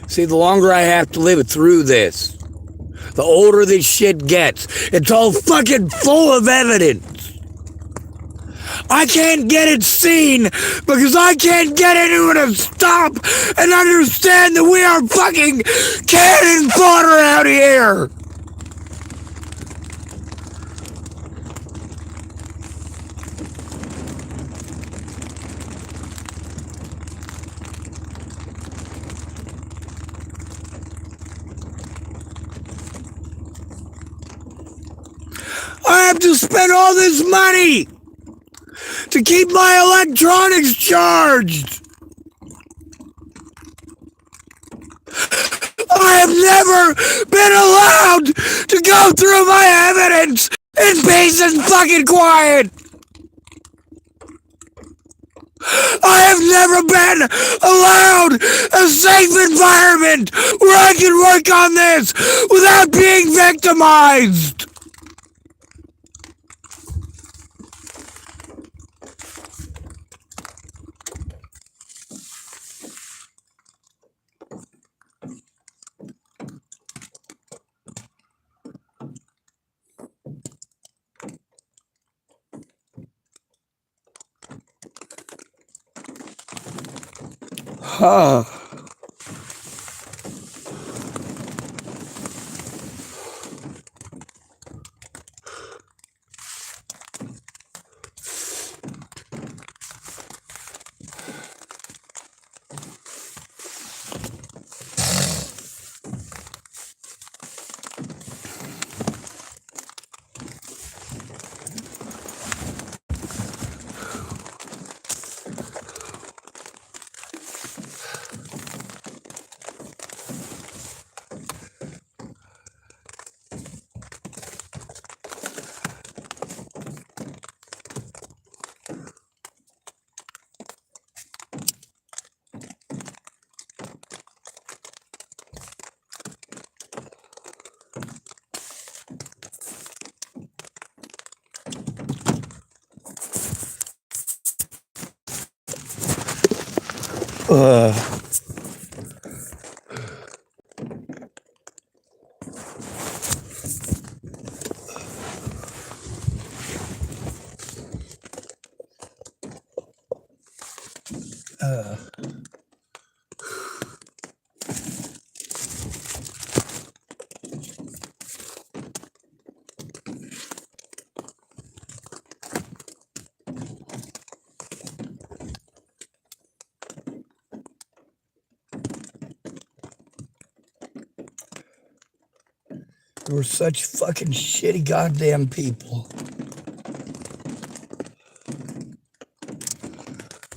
See, the longer I have to live through this, the older this shit gets. It's all fucking full of evidence. I can't get it seen because I can't get anyone to stop and understand that we are fucking cannon fodder out here. I have to spend all this money to keep my electronics charged. I have never been allowed to go through my evidence in peace and fucking quiet. I have never been allowed a safe environment where I can work on this without being victimized. Huh. Uh. We're such fucking shitty goddamn people.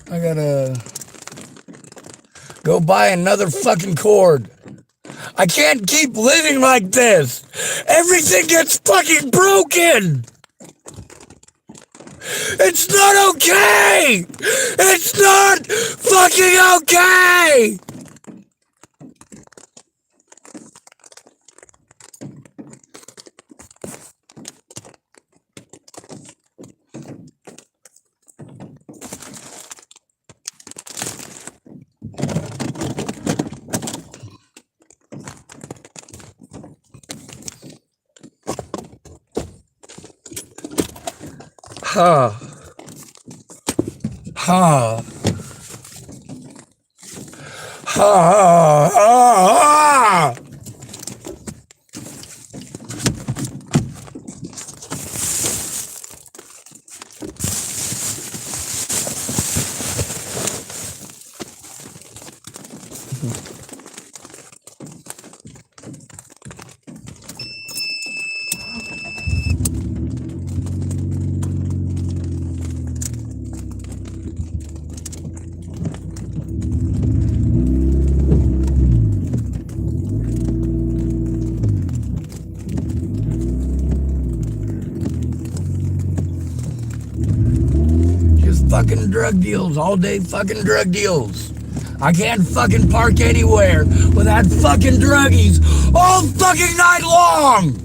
I gotta go buy another fucking cord. I can't keep living like this. Everything gets fucking broken. It's not okay. It's not fucking okay. Ha. Ha. Ha. Ha. Fucking drug deals, all day fucking drug deals. I can't fucking park anywhere without fucking druggies all fucking night long.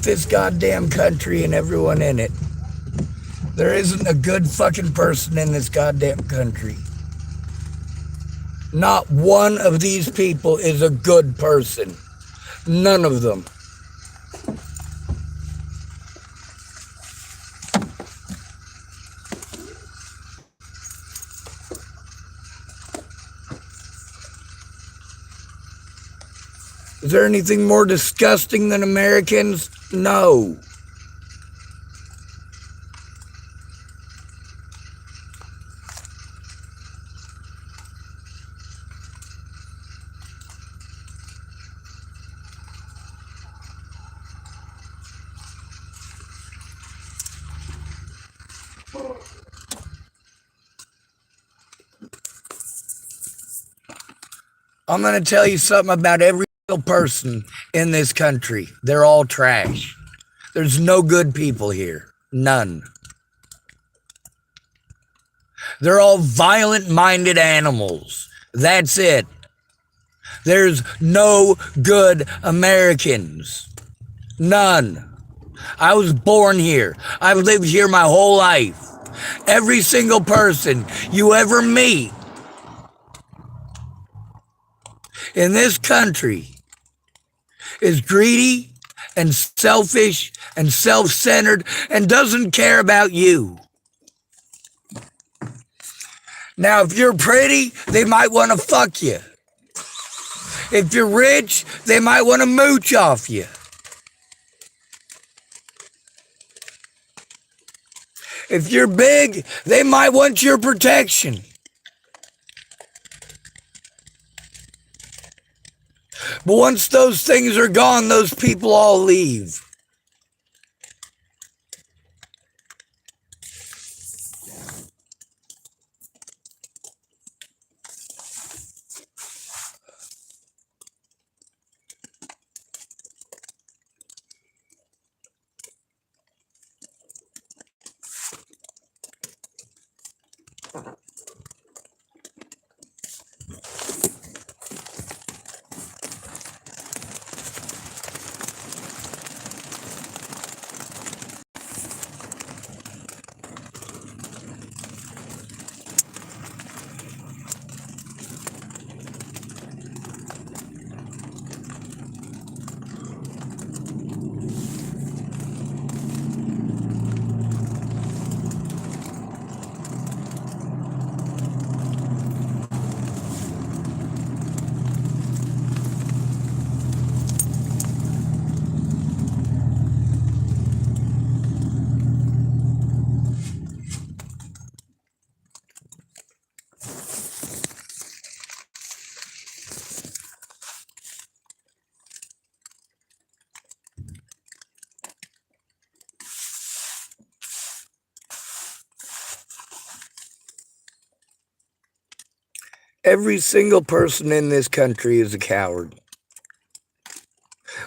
about this goddamn country and everyone in it. There isn't a good fucking person in this goddamn country. Not one of these people is a good person. None of them. Is there anything more disgusting than Americans? No. I'm going to tell you something about every single person in this country. They're all trash. There's no good people here. None. They're all violent-minded animals. That's it. There's no good Americans. None. I was born here. I've lived here my whole life. Every single person you ever meet in this country is greedy and selfish and self-centered and doesn't care about you. Now, if you're pretty, they might want to fuck you. If you're rich, they might want to mooch off you. If you're big, they might want your protection. But once those things are gone, those people all leave. Every single person in this country is a coward.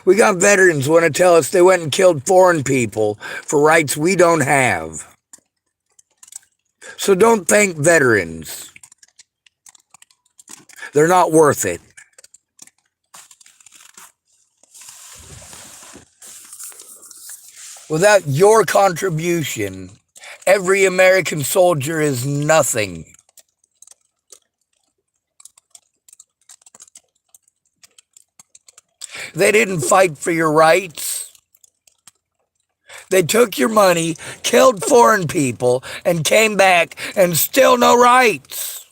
We got veterans who want to tell us they went and killed foreign people for rights we don't have. So don't thank veterans. They're not worth it. Without your contribution, every American soldier is nothing. They didn't fight for your rights. They took your money, killed foreign people, and came back and still no rights.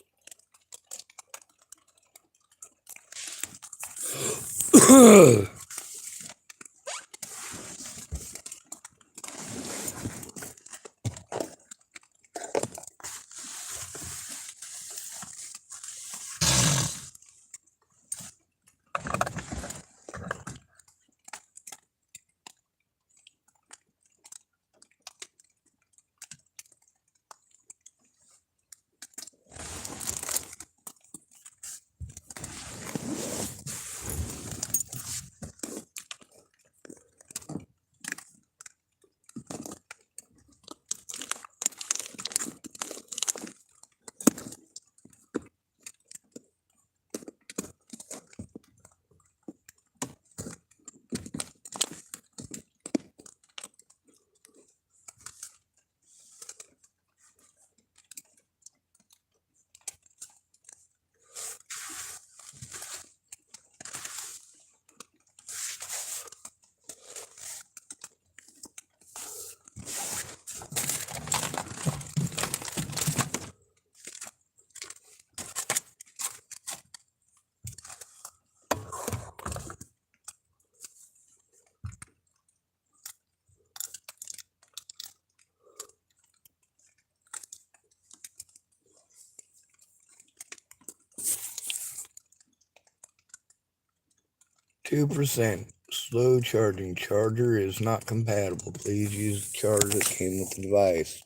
2%. Slow charging. Charger is not compatible. Please use the charger that came with the device.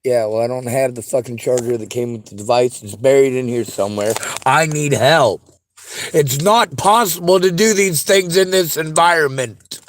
Yeah, well, I don't have the fucking charger that came with the device. It's buried in here somewhere. I need help. It's not possible to do these things in this environment.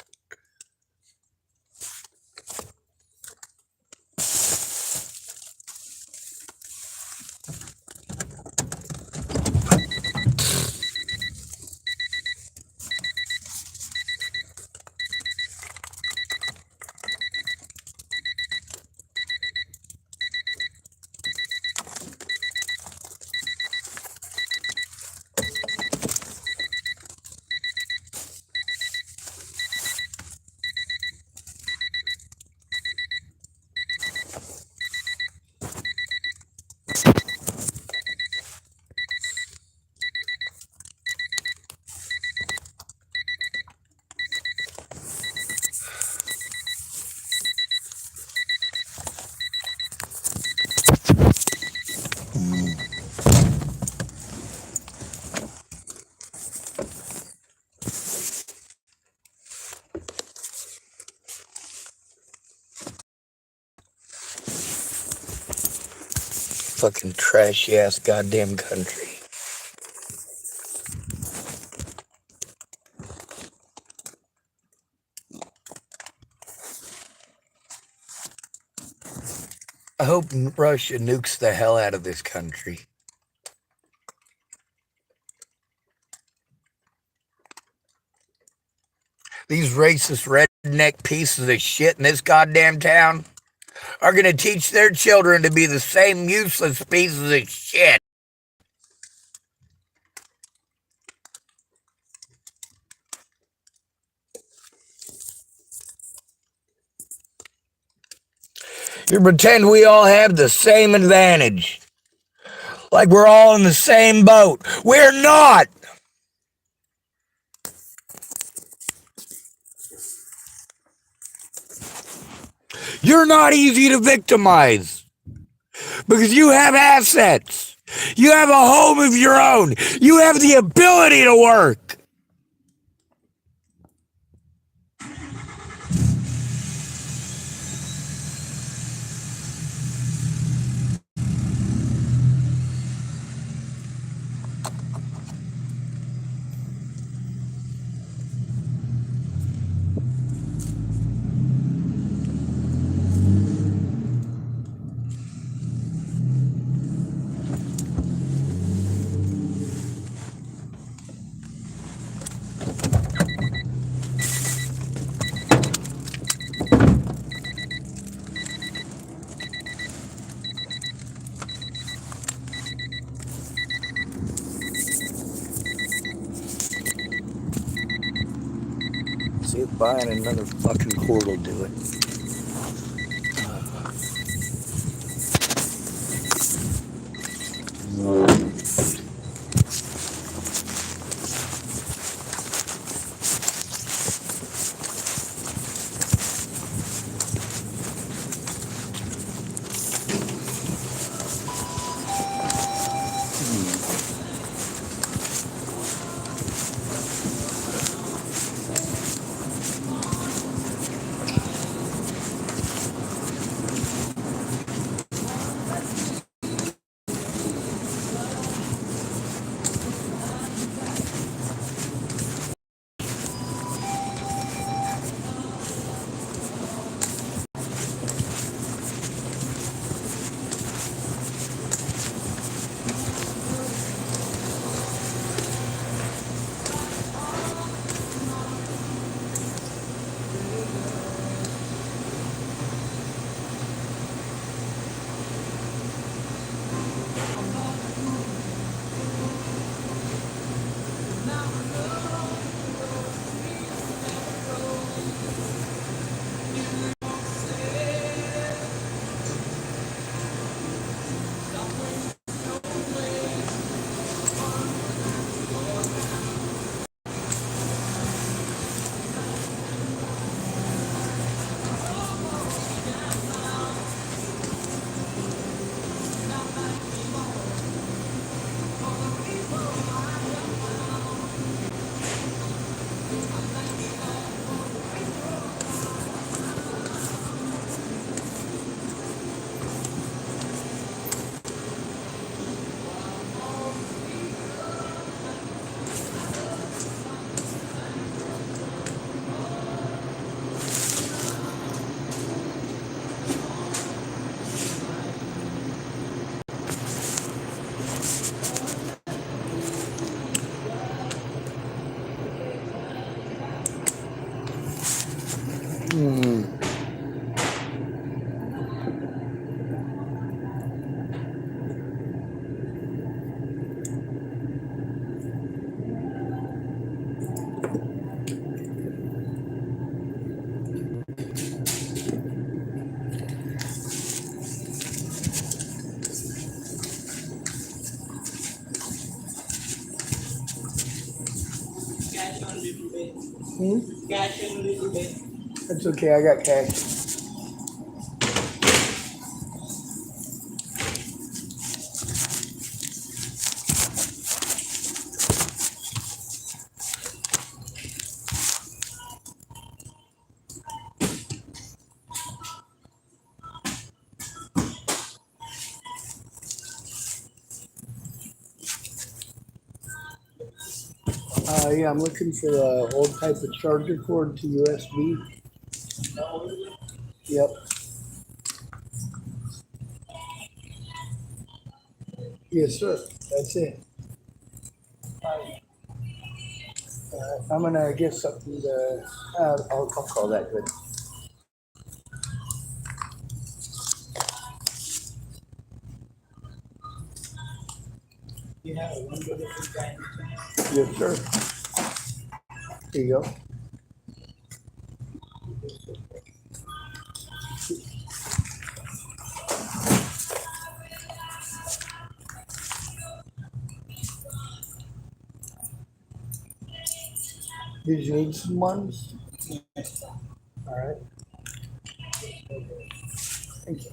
Fucking trashy ass goddamn country. I hope Russia nukes the hell out of this country. These racist redneck pieces of shit in this goddamn town are gonna teach their children to be the same useless pieces of shit. You pretend we all have the same advantage. Like we're all in the same boat. We're not! You're not easy to victimize because you have assets. You have a home of your own. You have the ability to work. See if buying another fucking cord will do it. Cash in a little bit. That's okay. I got cash. Yeah, I'm looking for the old type of charger cord to USB. Yep. Yes, sir. That's it. I'm gonna get something to. I'll call that good. You have a window that you can. Yes, sir. Here you go. Did you need some ones? All right. Thank you.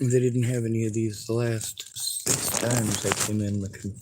They didn't have any of these the last 6 times I came in looking.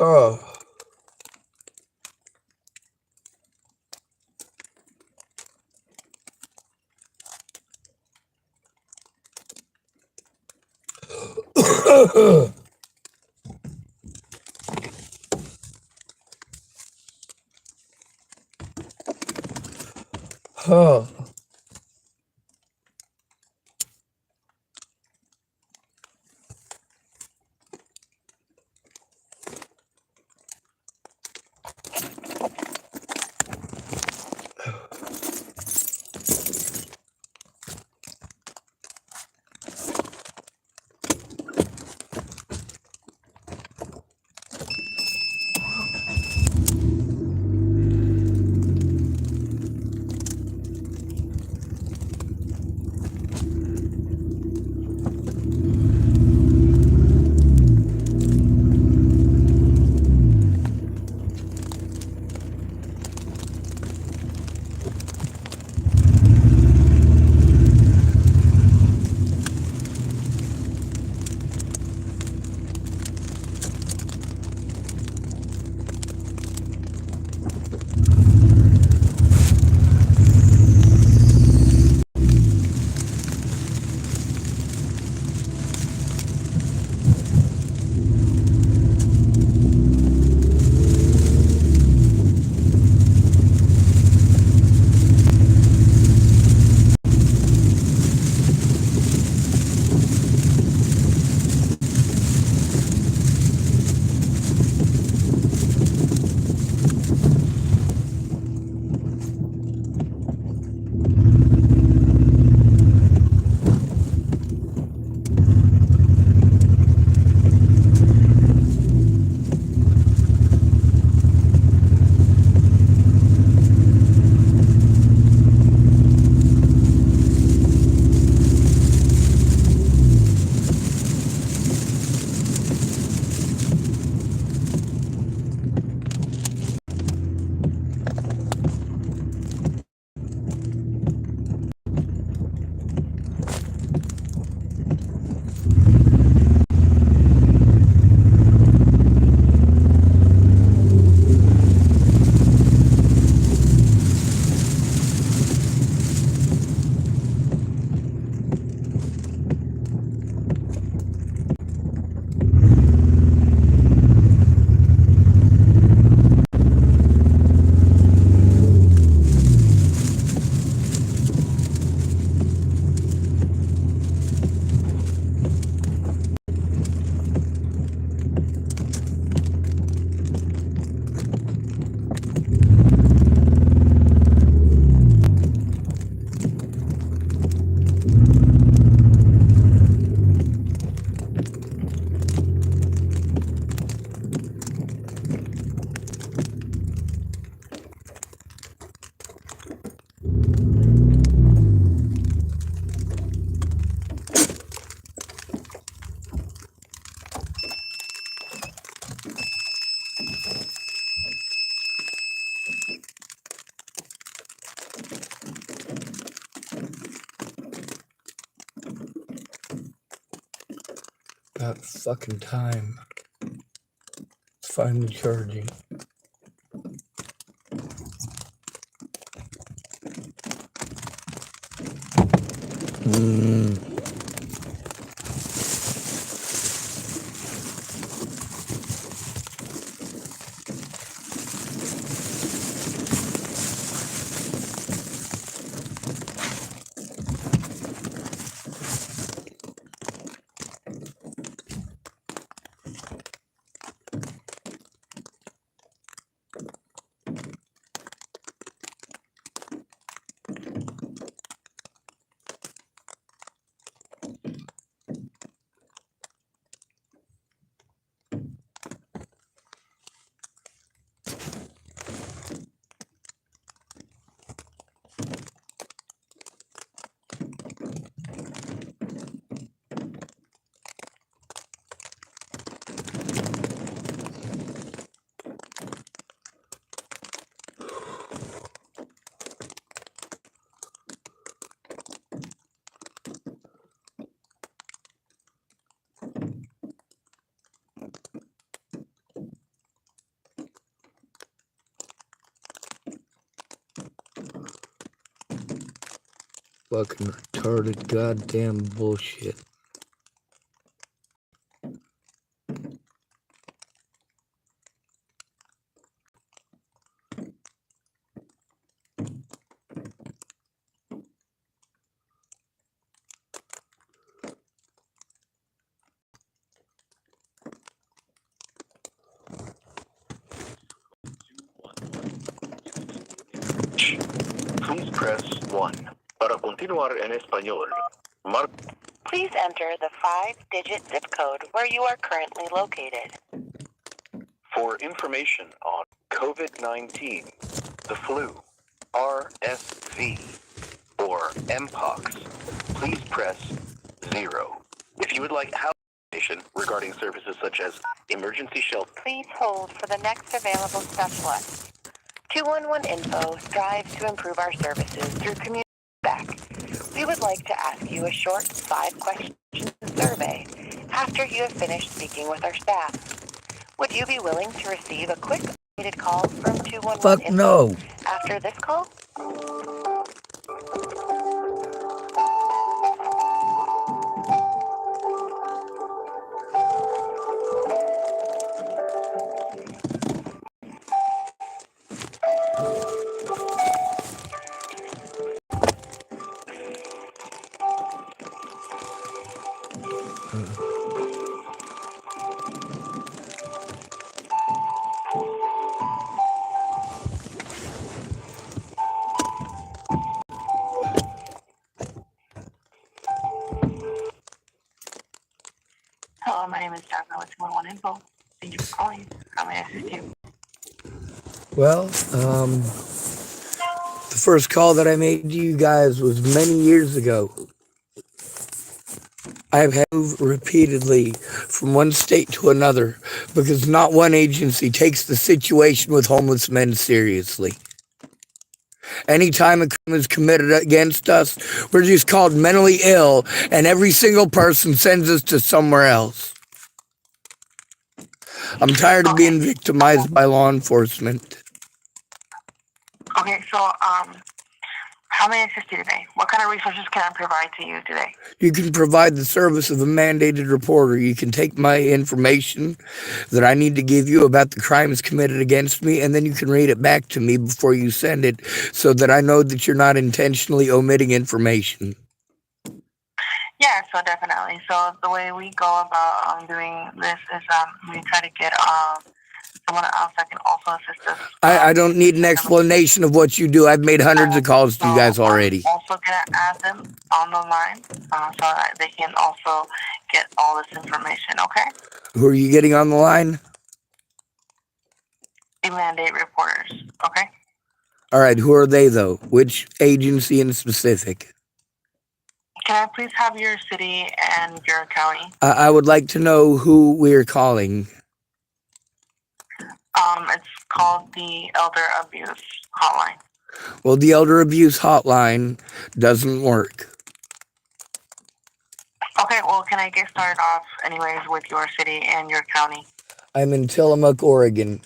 Oh. Oh. About fucking time. It's finally charging. Fucking retarded goddamn bullshit. please press 1. Para continuar en español, please enter the 5-digit zip code where you are currently located. For information on COVID-19, the flu, RSV, or Mpox, please press 0. If you would like help information regarding services such as emergency shelter, please hold for the next available specialist. 211 Info strives to improve our services through community feedback. We would like to ask you a short 5-question survey after you have finished speaking with our staff. Would you be willing to receive a quick automated call from 211 Fuck Info no. after this call? Hello, my name is Jasmine with 211 Info. Thank you for calling. How may I assist you? Well, the first call that I made to you guys was many years ago. I've had to move repeatedly from one state to another because not one agency takes the situation with homeless men seriously. Anytime a crime is committed against us, we're just called mentally ill, and every single person sends us to somewhere else. I'm tired of being victimized by law enforcement. Okay, so, how may I assist you today? What kind of resources can I provide to you today? You can provide the service of a mandated reporter. You can take my information that I need to give you about the crimes committed against me, and then you can read it back to me before you send it so that I know that you're not intentionally omitting information. Yeah, so definitely. So the way we go about doing this is we try to get someone else that can also assist us. I don't need an explanation of what you do. I've made hundreds of calls to you guys already. I'm also going to add them on the line so that they can also get all this information, okay? Who are you getting on the line? The mandate reporters, okay? All right, who are they, though? Which agency in specific? Can I please have your city and your county? I would like to know who we're calling. It's called the Elder Abuse Hotline. Well, the Elder Abuse Hotline doesn't work. Okay, well, can I get started off anyways with your city and your county? I'm in Tillamook, Oregon.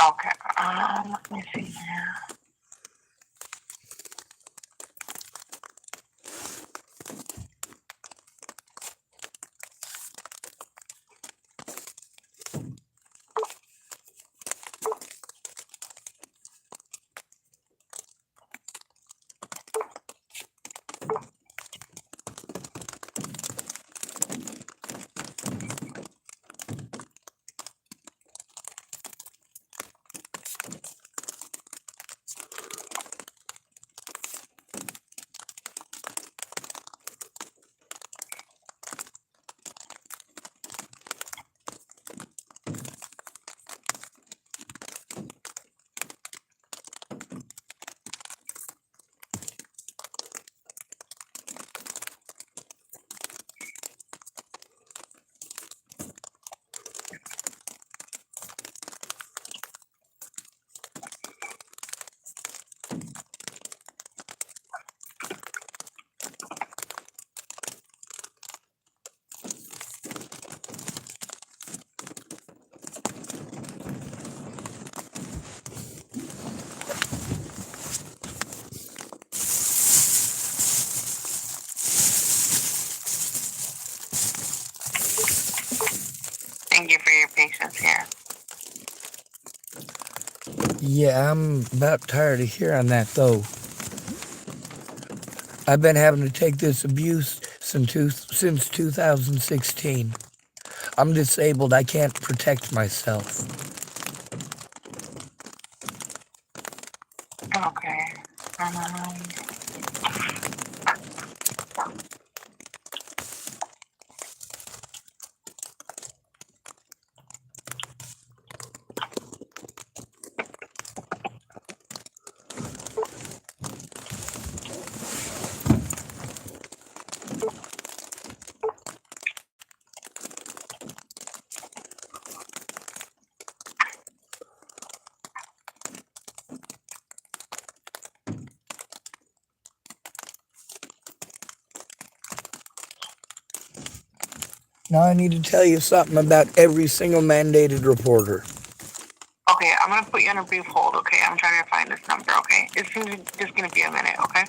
Okay, let me see here. Yeah, I'm about tired of hearing that, though. I've been having to take this abuse since 2016. I'm disabled. I can't protect myself. Okay. Now I need to tell you something about every single mandated reporter. Okay, I'm gonna put you on a brief hold, okay? I'm trying to find this number, okay? It's just gonna be a minute, okay?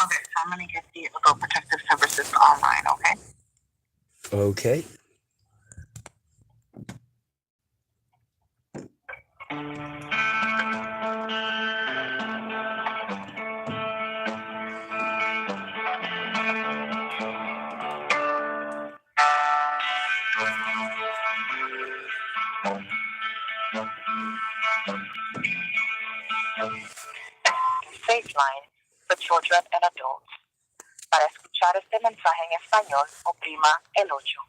Okay, so I'm gonna get the Adult Protective Services online, okay? Okay. Safe line for children and adults. Para escuchar este mensaje en español, oprima el 8.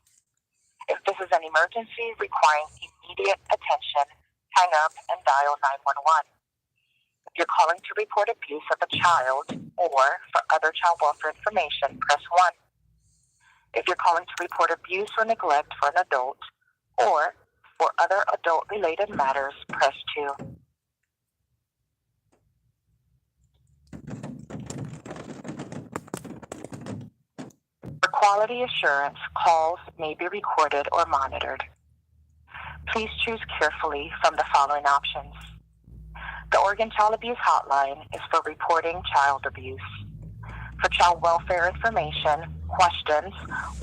If this is an emergency requiring immediate attention, hang up and dial 911. If you're calling to report abuse of a child or for other child welfare information, press 1. If you're calling to report abuse or neglect for an adult or for other adult-related matters, press 2. For quality assurance, calls may be recorded or monitored. Please choose carefully from the following options. The Oregon Child Abuse Hotline is for reporting child abuse. For child welfare information, questions,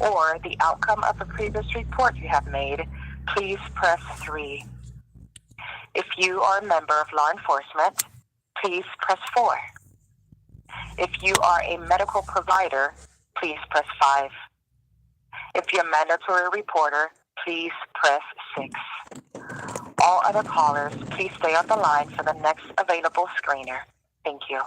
or the outcome of a previous report you have made, please press 3. If you are a member of law enforcement, please press 4. If you are a medical provider, please press 5. If you're a mandatory reporter, please press 6. All other callers, please stay on the line for the next available screener. Thank you.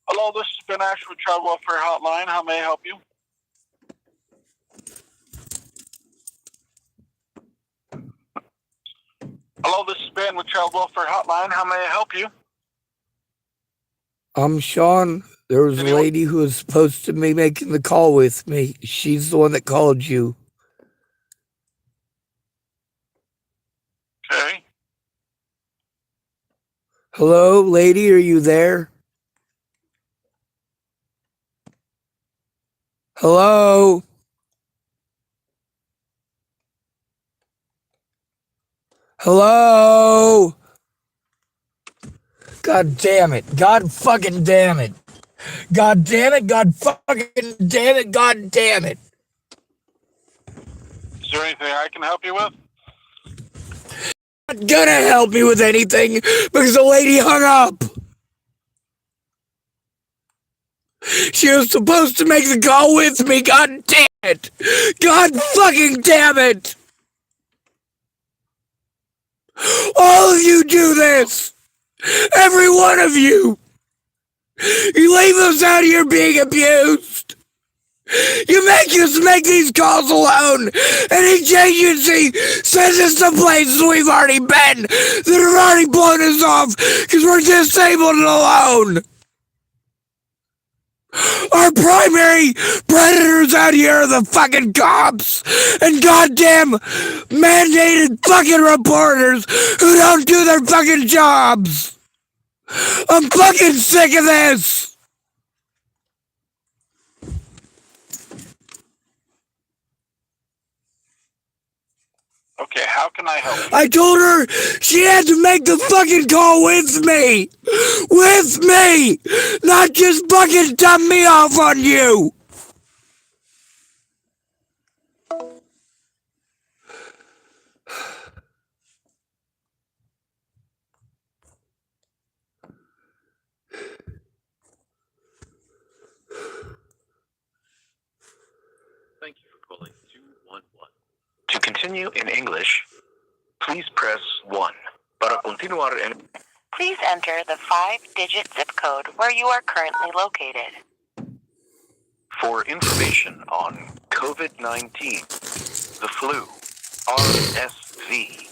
Hello, this is Ben Ash with Child Welfare Hotline. How may I help you? Hello, this is Ben with Child Welfare Hotline. How may I help you? I'm Sean. There was a lady who was supposed to be making the call with me. She's the one that called you. Okay. Hello, lady, are you there? Hello? Hello? God damn it. God fucking damn it. God damn it. God fucking damn it. God damn it. Is there anything I can help you with? Not gonna help me with anything because the lady hung up. She was supposed to make the call with me. God damn it. God fucking damn it. All of you do this. Every one of you. You leave us out here being abused. You make us make these calls alone, and each agency sends us to places we've already been that have already blown us off because we're disabled and alone. Our primary predators out here are the fucking cops and goddamn mandated fucking reporters who don't do their fucking jobs. I'm fucking sick of this. Okay, how can I help you? I told her she had to make the fucking call with me. With me. Not just fucking dump me off on you. Thank you for calling 211. To continue in English, please press 1. Para continuar en... Please enter the 5-digit zip code where you are currently located. For information on COVID-19, the flu, RSV,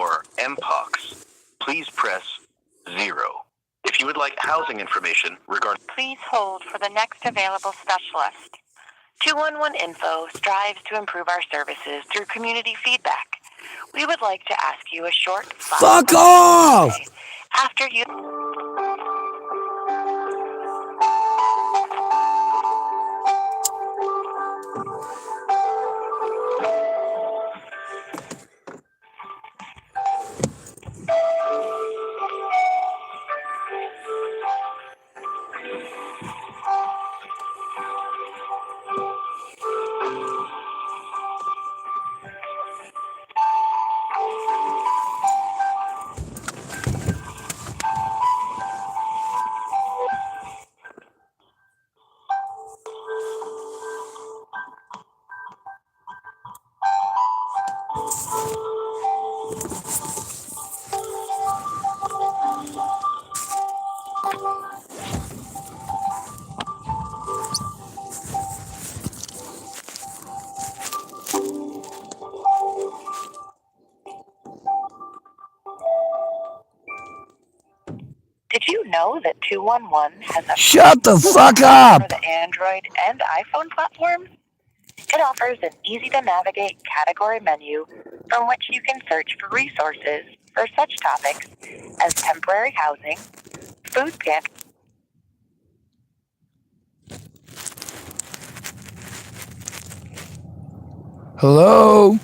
or Mpox, please press 0. If you would like housing information regarding... Please hold for the next available specialist. 211 Info strives to improve our services through community feedback. We would like to ask you a short... Fuck off! After you... Did you know that 211 has a... Shut the fuck up! For the Android and iPhone platforms? It offers an easy-to-navigate category menu from which you can search for resources for such topics as temporary housing, food pantry... Hello?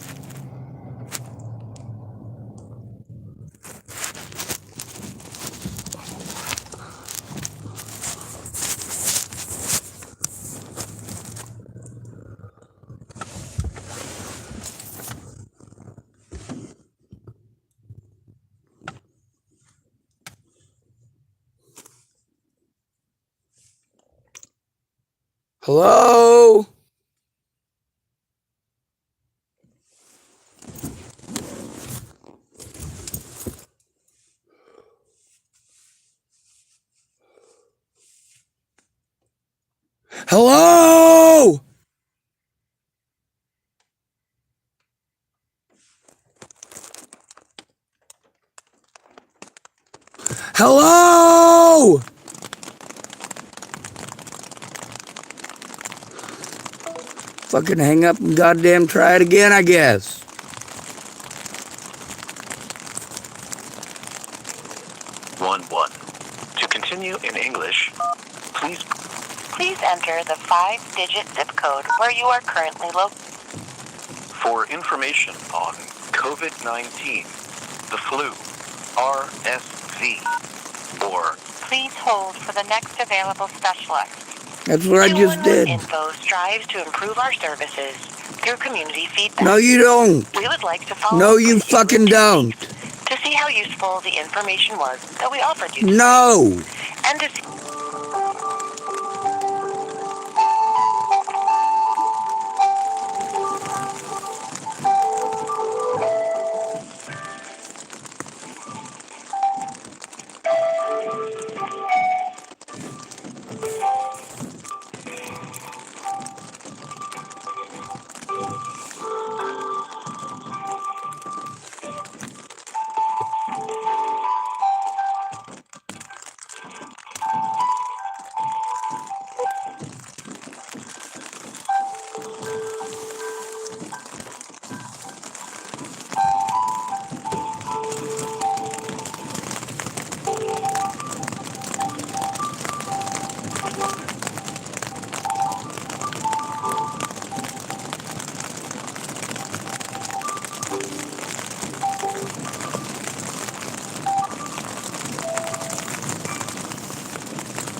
Hello? Hello? Hello? Fucking hang up and goddamn try it again, I guess. One. To continue in English, please enter the 5-digit zip code where you are currently located. For information on COVID-19, the flu, RSV, Or please hold for the next available specialist. That's what I just did. Info strives to improve our services through community feedback. No, you don't. We would like to follow No, up you with fucking in 2 don't. weeks to see how useful the information was that we offered you. No. And to see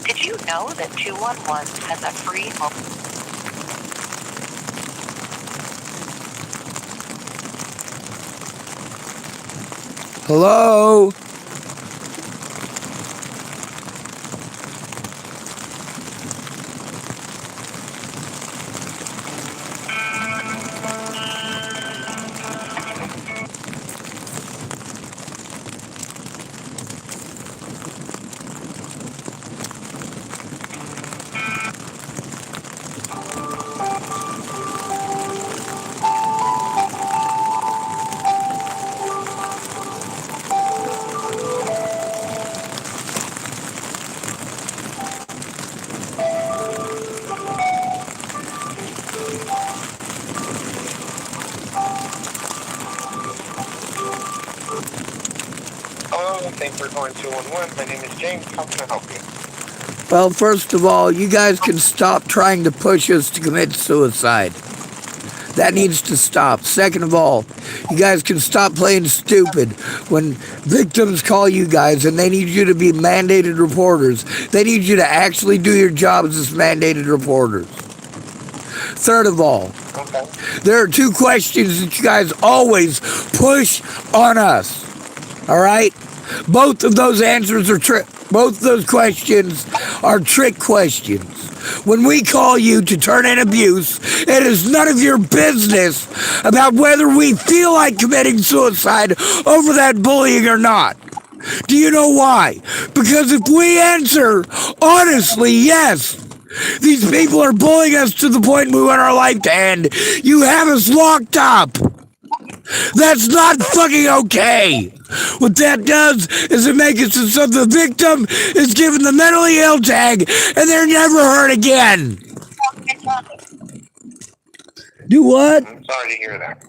Did you know that 211 has a free Hello? Hello, thanks for calling 211. My name is James. How can I help you? Well, first of all, you guys can stop trying to push us to commit suicide. That needs to stop. Second of all, you guys can stop playing stupid when victims call you guys and they need you to be mandated reporters. They need you to actually do your jobs as mandated reporters. Third of all, Okay. there are 2 questions that you guys always push on us. All right? Both of those answers are both of those questions are trick questions. When we call you to turn in abuse, it is none of your business about whether we feel like committing suicide over that bullying or not. Do you know why? Because if we answer honestly, yes, these people are bullying us to the point we want our life to end, you have us locked up. That's not fucking okay. What that does is it makes it so the victim is given the mentally ill tag and they're never heard again. Do what? I'm sorry to hear that.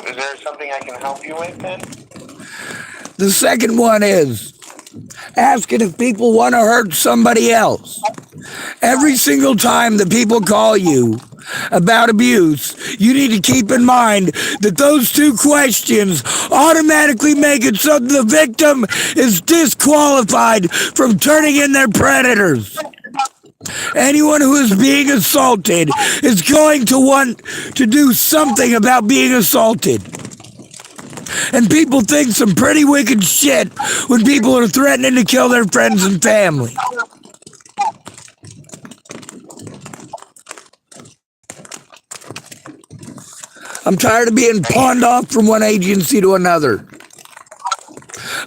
Is there something I can help you with then? The second one is asking if people want to hurt somebody else. Every single time that people call you about abuse, you need to keep in mind that those 2 questions automatically make it so the victim is disqualified from turning in their predators. Anyone who is being assaulted is going to want to do something about being assaulted. And people think some pretty wicked shit when people are threatening to kill their friends and family. I'm tired of being pawned off from one agency to another.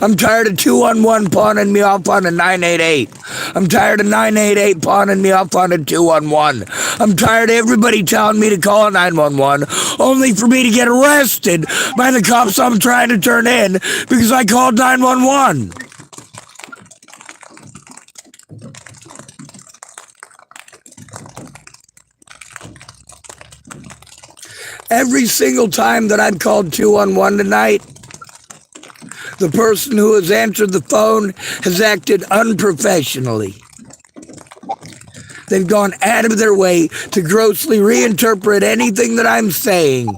I'm tired of 211 pawning me off on a 988. I'm tired of 988 pawning me off on a 211. I'm tired of everybody telling me to call 911 only for me to get arrested by the cops I'm trying to turn in because I called 911. Every single time that I've called 211 tonight, the person who has answered the phone has acted unprofessionally. They've gone out of their way to grossly reinterpret anything that I'm saying.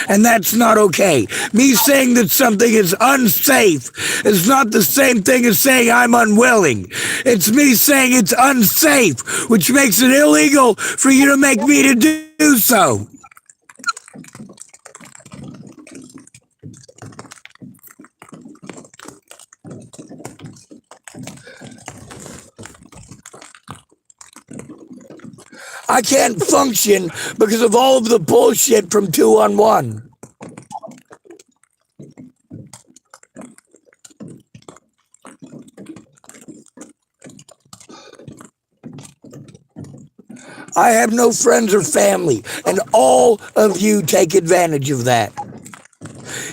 And that's not okay. Me saying that something is unsafe is not the same thing as saying I'm unwilling. It's me saying it's unsafe, which makes it illegal for you to make me to do so. I can't function because of all of the bullshit from 211. I have no friends or family, and all of you take advantage of that.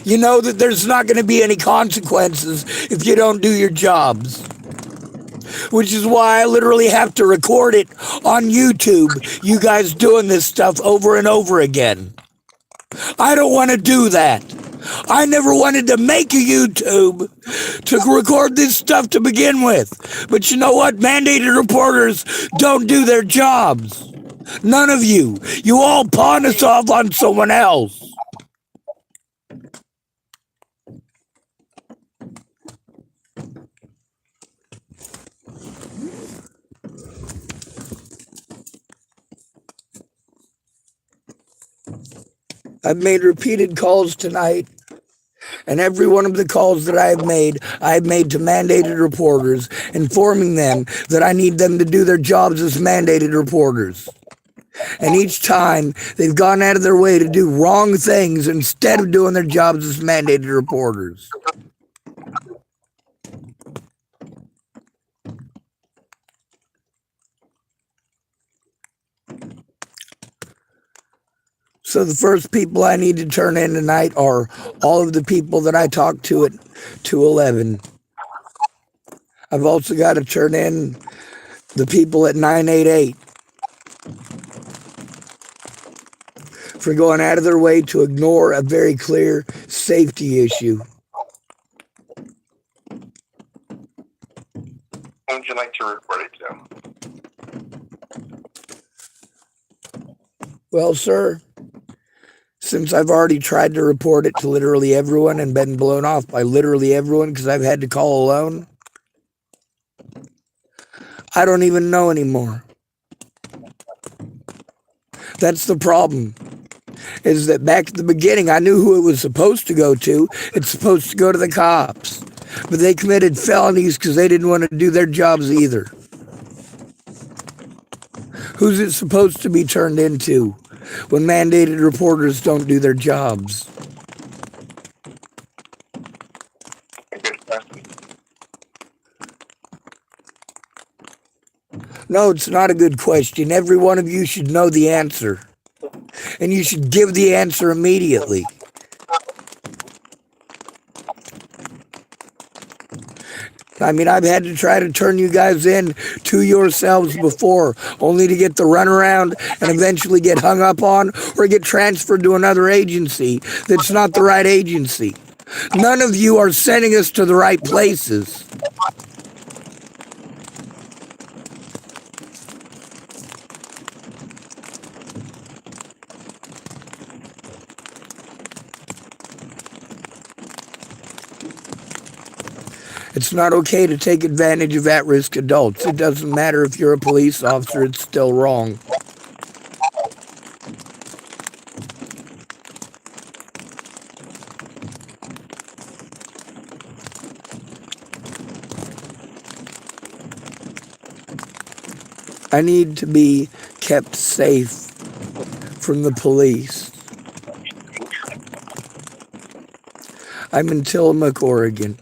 You know that there's not going to be any consequences if you don't do your jobs. Which is why I literally have to record it on YouTube, you guys doing this stuff over and over again. I don't want to do that. I never wanted to make a YouTube to record this stuff to begin with. But you know what? Mandated reporters don't do their jobs. None of you. You all pawn us off on someone else. I've made repeated calls tonight, and every one of the calls that I've made to mandated reporters, informing them that I need them to do their jobs as mandated reporters. And each time, they've gone out of their way to do wrong things instead of doing their jobs as mandated reporters. So the first people I need to turn in tonight are all of the people that I talked to at 211. I've also got to turn in the people at 988 for going out of their way to ignore a very clear safety issue. Who would you like to report it to? Well, sir, since I've already tried to report it to literally everyone and been blown off by literally everyone because I've had to call alone, I don't even know anymore. That's the problem. Is that back at the beginning, I knew who it was supposed to go to. It's supposed to go to the cops. But they committed felonies because they didn't want to do their jobs either. Who's it supposed to be turned into when mandated reporters don't do their jobs? Good question. No, it's not a good question. Every one of you should know the answer. And you should give the answer immediately. I mean, I've had to try to turn you guys in to yourselves before, only to get the runaround and eventually get hung up on or get transferred to another agency that's not the right agency. None of you are sending us to the right places. It's not okay to take advantage of at-risk adults. It doesn't matter if you're a police officer, it's still wrong. I need to be kept safe from the police. I'm in Tillamook, Oregon.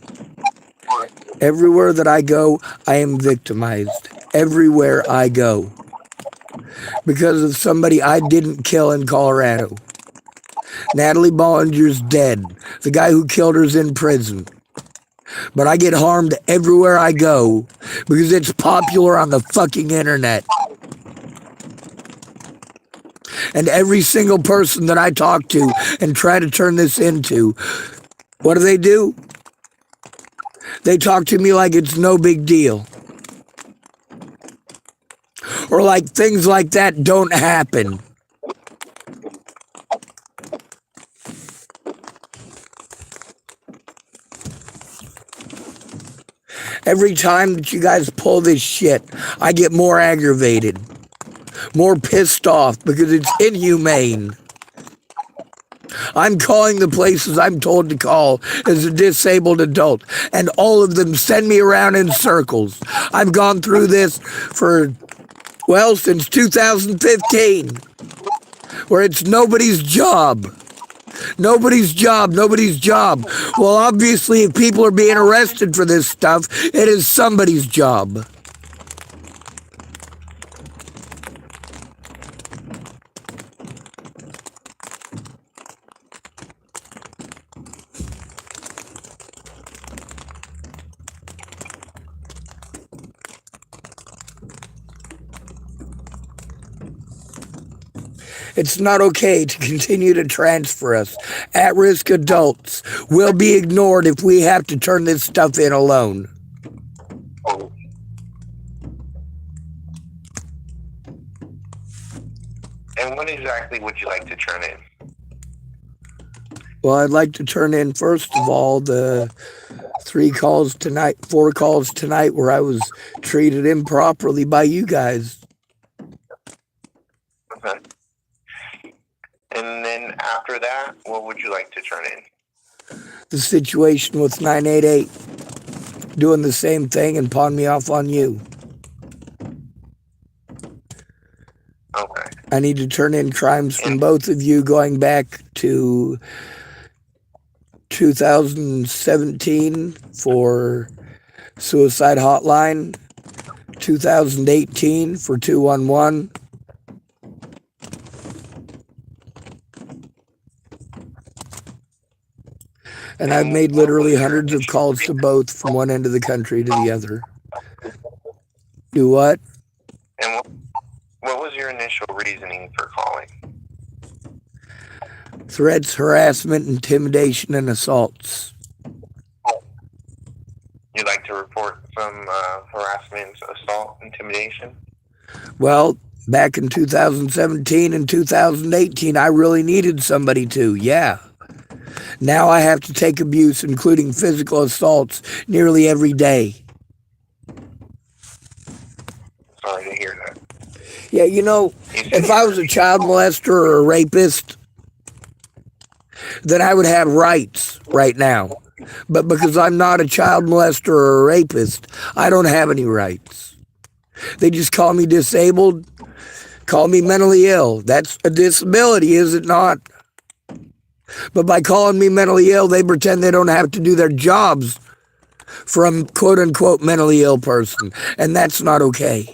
Everywhere that I go, I am victimized. Everywhere I go. Because of somebody I didn't kill in Colorado. Natalie Bollinger's dead. The guy who killed her's in prison. But I get harmed everywhere I go because it's popular on the fucking internet. And every single person that I talk to and try to turn this into, what do? They talk to me like it's no big deal. Or like things like that don't happen. Every time that you guys pull this shit, I get more aggravated, more pissed off because it's inhumane. I'm calling the places I'm told to call as a disabled adult, and all of them send me around in circles. I've gone through this for, well, since 2015, where it's nobody's job. Nobody's job. Well, obviously, if people are being arrested for this stuff, it is somebody's job. It's not okay to continue to transfer us. At-risk adults will be ignored if we have to turn this stuff in alone. And what exactly would you like to turn in? Well, I'd like to turn in, first of all, the 4 calls tonight where I was treated improperly by you guys. Okay. And then after that, what would you like to turn in? The situation with 988 doing the same thing and pawn me off on you. Okay. I need to turn in crimes from both of you going back to 2017 for suicide hotline, 2018 for 211. And I've made literally hundreds of calls to both from one end of the country to the other. Do what? And what was your initial reasoning for calling? Threats, harassment, intimidation, and assaults. You'd like to report some harassment, assault, intimidation? Well, back in 2017 and 2018, I really needed somebody to, yeah. Now I have to take abuse, including physical assaults, nearly every day. Sorry to hear that. Yeah, you know, if I was a child molester or a rapist, then I would have rights right now. But because I'm not a child molester or a rapist, I don't have any rights. They just call me disabled, call me mentally ill. That's a disability, is it not? But by calling me mentally ill, they pretend they don't have to do their jobs for a quote-unquote mentally ill person, and that's not okay.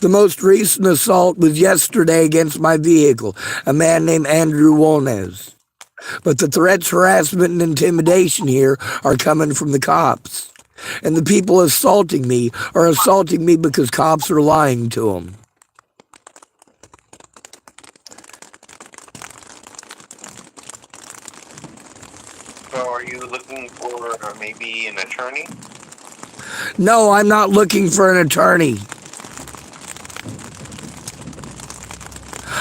The most recent assault was yesterday against my vehicle, a man named Andrew Wolnez. But the threats, harassment, and intimidation here are coming from the cops. And the people assaulting me are assaulting me because cops are lying to them. So are you looking for maybe an attorney? No, I'm not looking for an attorney.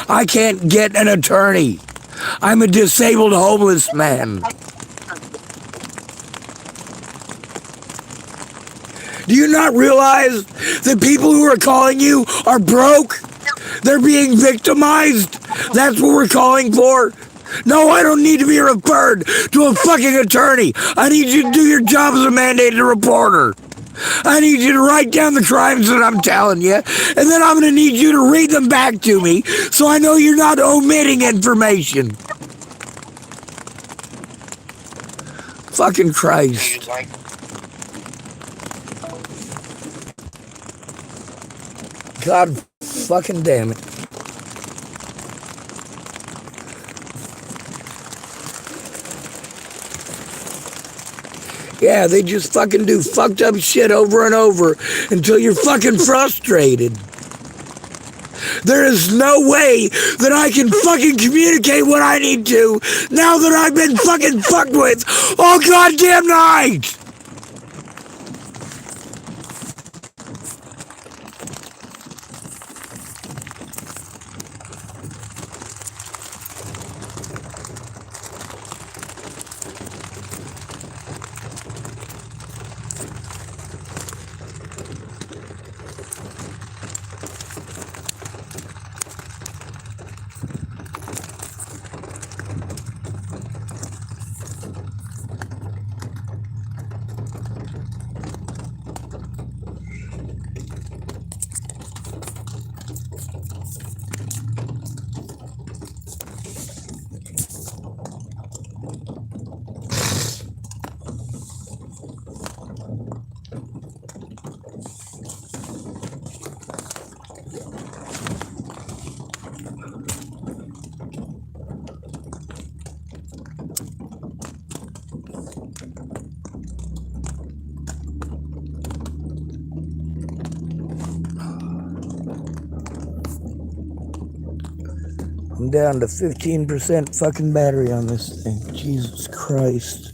I can't get an attorney. I'm a disabled homeless man. Do you not realize that people who are calling you are broke? They're being victimized? That's what we're calling for? No, I don't need to be referred to a fucking attorney. I need you to do your job as a mandated reporter. I need you to write down the crimes that I'm telling you, and then I'm going to need you to read them back to me so I know you're not omitting information. Fucking Christ. God fucking damn it. Yeah, they just fucking do fucked up shit over and over until you're fucking frustrated. There is no way that I can fucking communicate what I need to now that I've been fucking fucked with all goddamn night. I'm down to 15% fucking battery on this thing. Jesus Christ.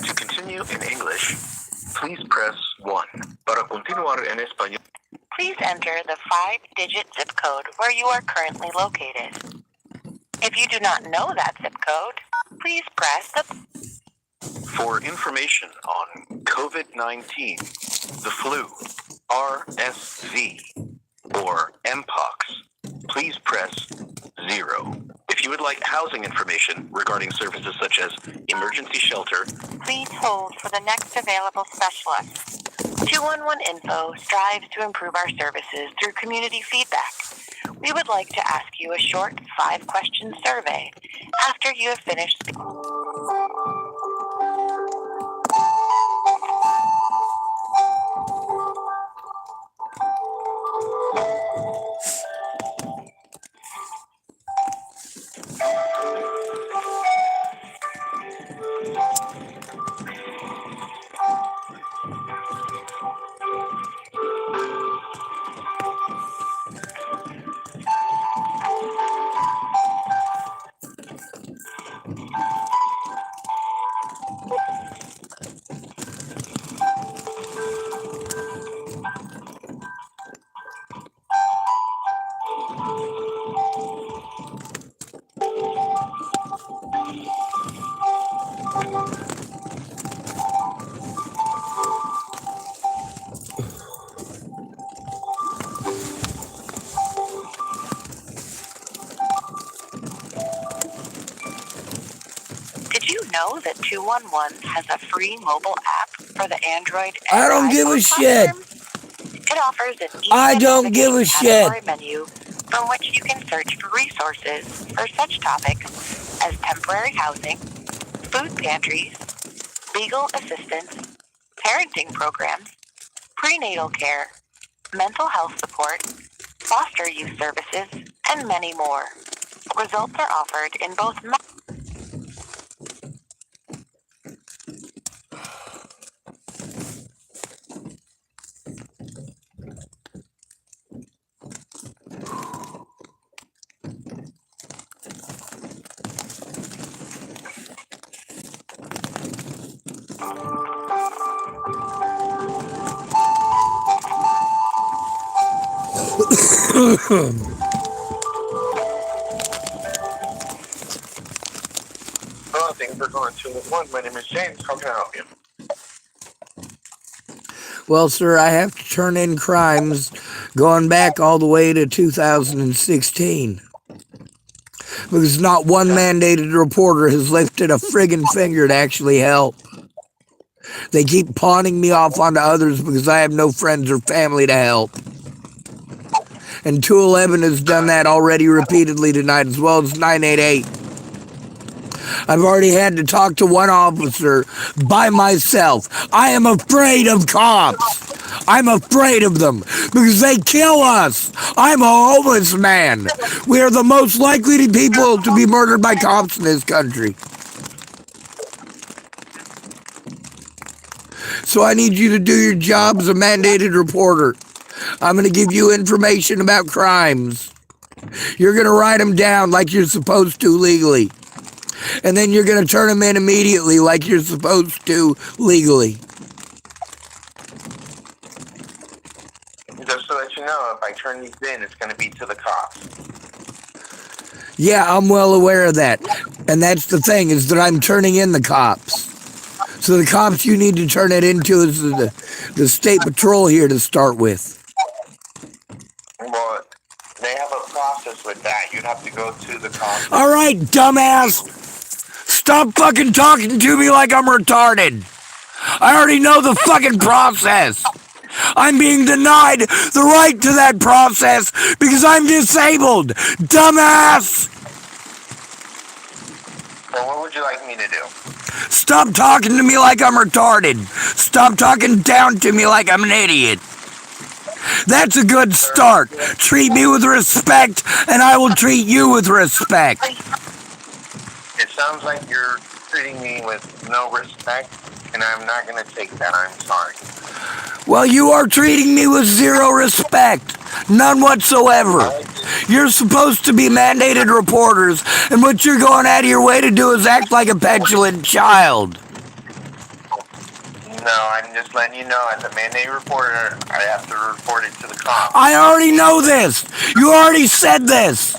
To continue in English, please press 1. Para continuar en español, please enter the 5-digit zip code where you are currently located. If you do not know that zip code, please press the... For information on COVID-19, the flu, RSV, or Mpox, please press 0. If you would like housing information regarding services such as emergency shelter, please hold for the next available specialist. 211 Info strives to improve our services through community feedback. We would like to ask you a short 5-question survey after you have finished speaking. Did you know that 211 has a free mobile app for the Android and I don't give a iPhone shit. platforms? It offers an I don't give a category shit. menu from which you can search for resources for such topics as temporary housing, food pantries, legal assistance, parenting programs, prenatal care, mental health support, foster youth services, and many more. Results are offered in both Oh, thank you for calling 211. My name is James. How can I help you? Well, sir, I have to turn in crimes going back all the way to 2016. Because not one mandated reporter has lifted a friggin' finger to actually help. They keep pawning me off onto others because I have no friends or family to help. And 211 has done that already repeatedly tonight, as well as 988. I've already had to talk to one officer by myself. I am afraid of cops. I'm afraid of them because they kill us. I'm a homeless man. We are the most likely people to be murdered by cops in this country. So I need you to do your job as a mandated reporter. I'm going to give you information about crimes. You're going to write them down like you're supposed to legally. And then you're going to turn them in immediately like you're supposed to legally. Just to let you know, if I turn these in, it's going to be to the cops. Yeah, I'm well aware of that. And that's the thing, is that I'm turning in the cops. So the cops you need to turn it into is the state patrol here to start with. Well, they have a process with that. You'd have to go to the cops. All right, dumbass. Stop fucking talking to me like I'm retarded. I already know the fucking process. I'm being denied the right to that process because I'm disabled. Dumbass. Well, what would you like me to do? Stop talking to me like I'm retarded. Stop talking down to me like I'm an idiot. That's a good start. Treat me with respect, and I will treat you with respect. It sounds like you're treating me with no respect, and I'm not going to take that. I'm sorry. Well, you are treating me with zero respect. None whatsoever. You're supposed to be mandated reporters, and what you're going out of your way to do is act like a petulant child. No, I'm just letting you know, as a mandated reporter, I have to report it to the cops. I already know this. You already said this.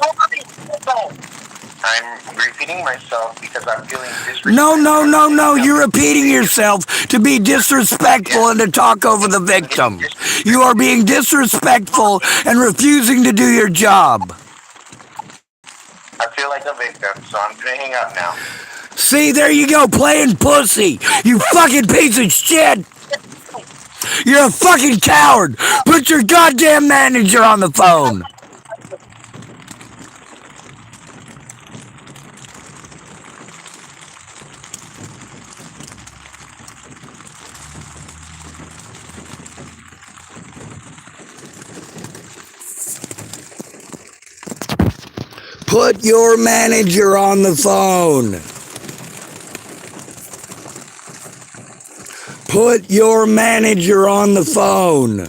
I'm repeating myself because I'm feeling disrespectful. No. You're repeating yourself to be disrespectful and to talk over the victim. You are being disrespectful and refusing to do your job. I feel like a victim, so I'm going to hang up now. See, there you go, playing pussy. You fucking piece of shit. You're a fucking coward. Put your goddamn manager on the phone. Put your manager on the phone. Put your manager on the phone.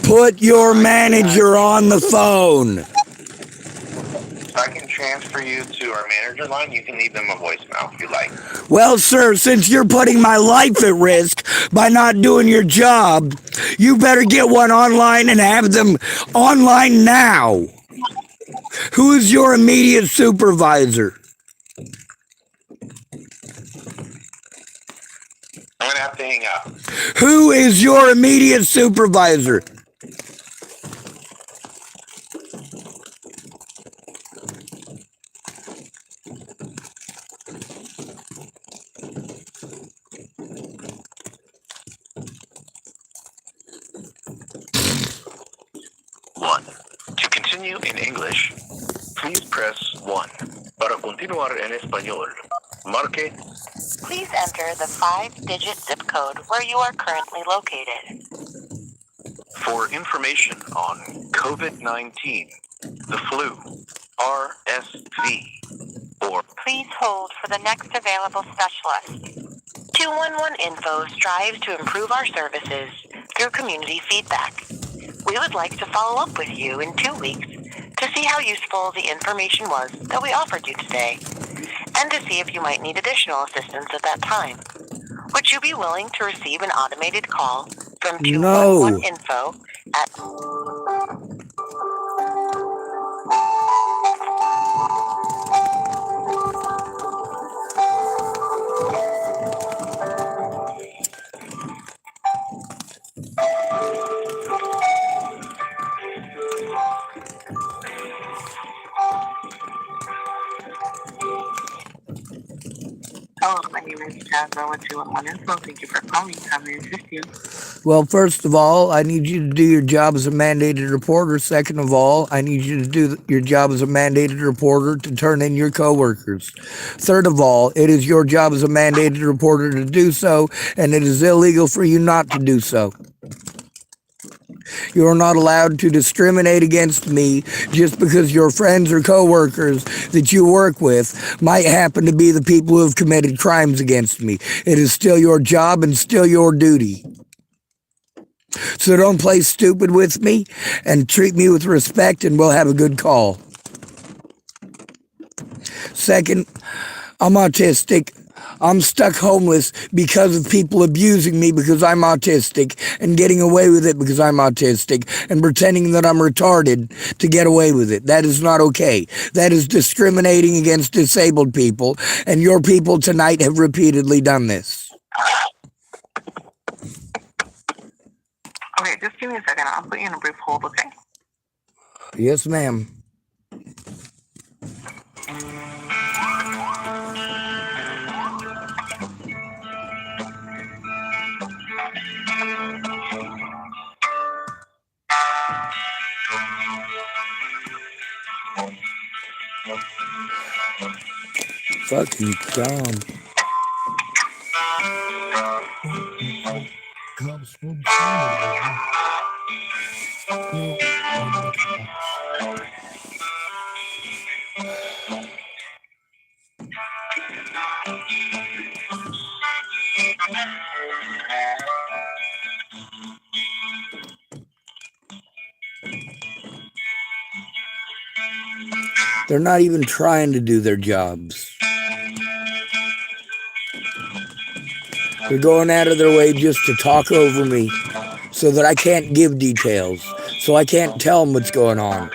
Put your manager on the phone. If I can transfer you to our manager line, you can leave them a voicemail if you like. Well, sir, since you're putting my life at risk by not doing your job, you better get one online and have them online now. Who is your immediate supervisor? have to hang up. Who is your immediate supervisor? One. To continue in English, please press 1. Para continuar en español, marque. Please enter the 5-digit zip code where you are currently located. For information on COVID-19, the flu, RSV, or please hold for the next available specialist. 211 Info strives to improve our services through community feedback. We would like to follow up with you in 2 weeks to see how useful the information was that we offered you today, and to see if you might need additional assistance at that time. Would you be willing to receive an automated call from 211 Info at... Hello, my name is Jasmine with 211 Info. Thank you for calling. How may I assist you? Well, first of all, I need you to do your job as a mandated reporter. Second of all, I need you to do your job as a mandated reporter to turn in your coworkers. Third of all, it is your job as a mandated reporter to do so, and it is illegal for you not to do so. You are not allowed to discriminate against me just because your friends or coworkers that you work with might happen to be the people who have committed crimes against me. It is still your job and still your duty. So don't play stupid with me and treat me with respect, and we'll have a good call. Second, I'm autistic. I'm stuck homeless because of people abusing me because I'm autistic and getting away with it because I'm autistic and pretending that I'm retarded to get away with it. That is not okay. That is discriminating against disabled people, and your people tonight have repeatedly done this. Okay, just give me a second. I'll put you in a brief hold, okay? Yes, ma'am. Fucking dumb. Comes from somewhere. They're not even trying to do their jobs. They're going out of their way just to talk over me so that I can't give details, so I can't tell them what's going on.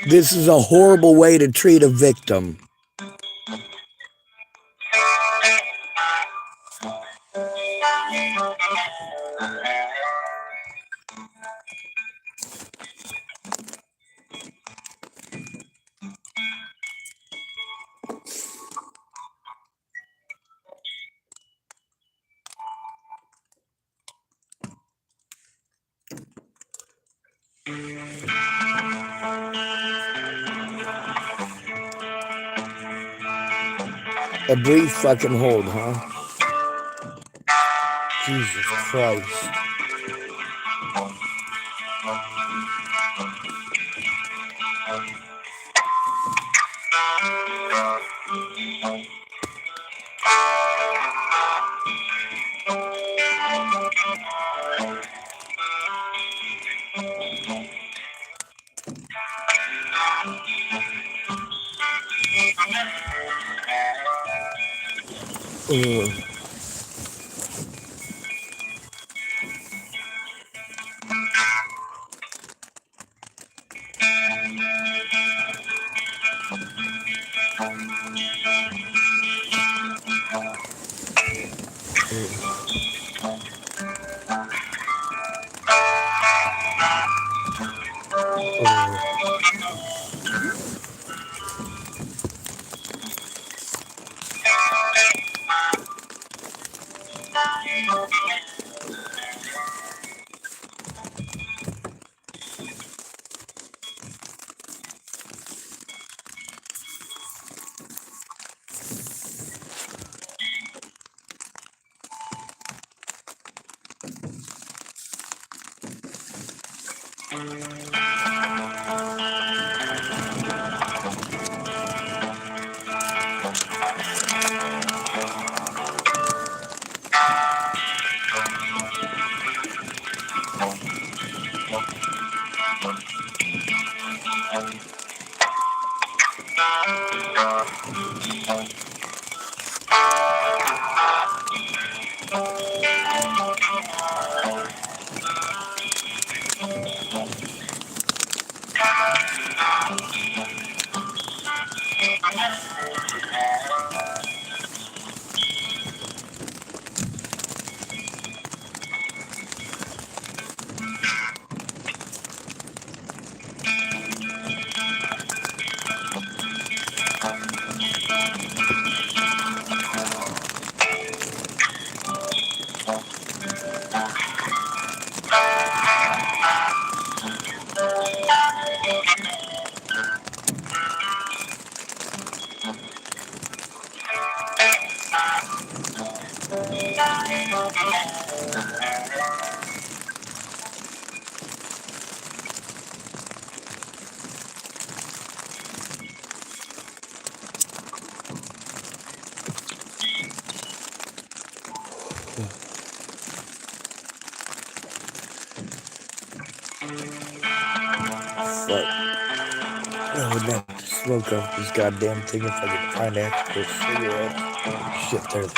This is a horrible way to treat a victim. A brief fucking hold, huh? Jesus Christ. Ugh. Fuck. I would have to smoke off this goddamn thing if I could find actual cigarettes. Shit, there they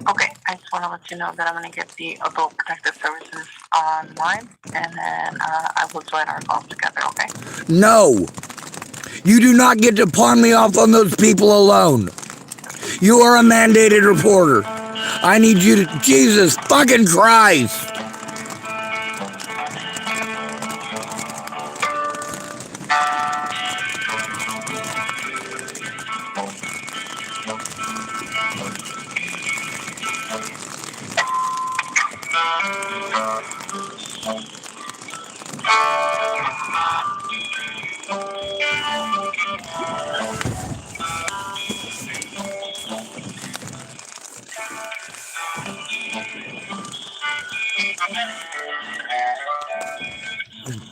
Okay, I just want to let you know that I'm going to get the Adult Protective Services online, and then I will join our calls together, okay? No! You do not get to pawn me off on those people alone. You are a mandated reporter. I need you to... Jesus fucking Christ!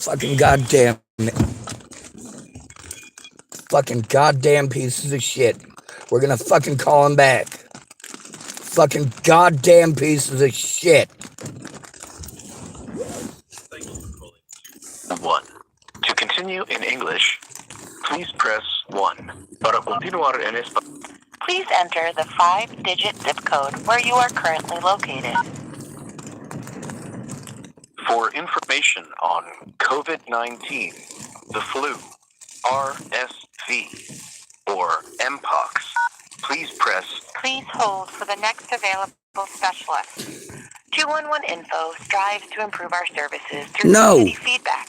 Fucking goddamn... Fucking goddamn pieces of shit. We're gonna fucking call him back. Fucking goddamn pieces of shit. 1. To continue in English, please press 1. Para continuar en español, please enter the 5-digit zip code where you are currently located. For information on COVID-19, the flu, RSV, or Mpox, please press. Please hold for the next available specialist. 211 Info strives to improve our services through community feedback.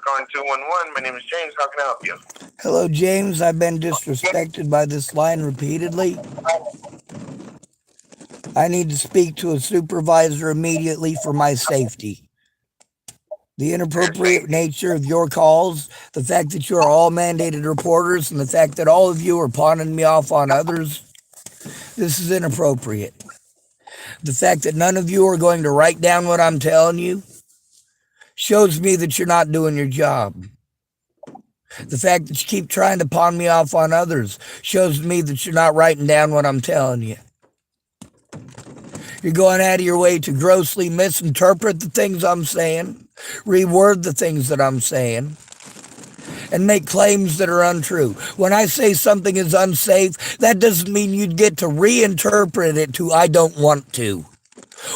Tillamook on 211. My name is James. How can I help you? Hello, James. I've been disrespected by this line repeatedly. I need to speak to a supervisor immediately for my safety. The inappropriate nature of your calls, the fact that you are all mandated reporters, and the fact that all of you are pawning me off on others, this is inappropriate. The fact that none of you are going to write down what I'm telling you shows me that you're not doing your job. The fact that you keep trying to pawn me off on others shows me that you're not writing down what I'm telling you. You're going out of your way to grossly misinterpret the things I'm saying, reword the things that I'm saying, and make claims that are untrue. When I say something is unsafe, that doesn't mean you'd get to reinterpret it to I don't want to,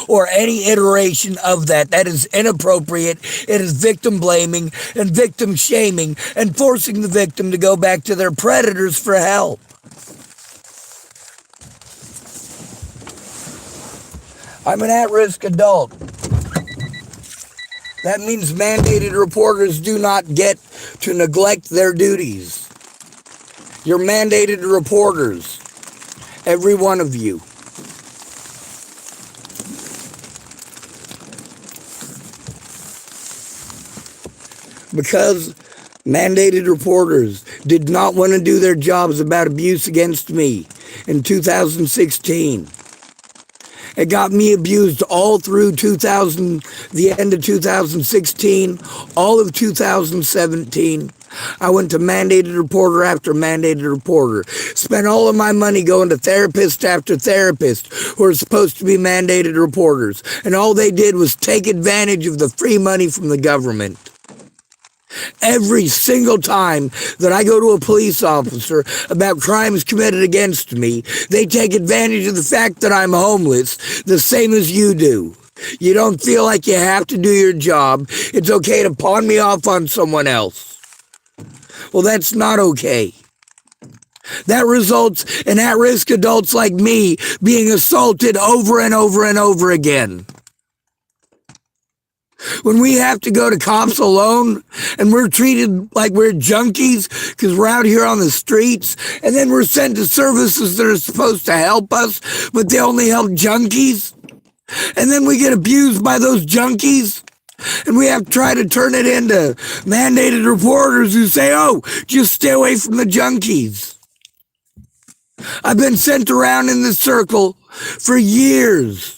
or any iteration of that. That is inappropriate. It is victim blaming and victim shaming and forcing the victim to go back to their predators for help. I'm an at-risk adult. That means mandated reporters do not get to neglect their duties. You're mandated reporters, every one of you. Because mandated reporters did not want to do their jobs about abuse against me in 2016. It got me abused all through the end of 2016, all of 2017. I went to mandated reporter after mandated reporter. Spent all of my money going to therapist after therapist who are supposed to be mandated reporters. And all they did was take advantage of the free money from the government. Every single time that I go to a police officer about crimes committed against me, they take advantage of the fact that I'm homeless, the same as you do. You don't feel like you have to do your job. It's okay to pawn me off on someone else. Well, that's not okay. That results in at-risk adults like me being assaulted over and over and over again. When we have to go to cops alone and we're treated like we're junkies because we're out here on the streets, and then we're sent to services that are supposed to help us, but they only help junkies, and then we get abused by those junkies, and we have to try to turn it into mandated reporters who say, oh, just stay away from the junkies. I've been sent around in this circle for years.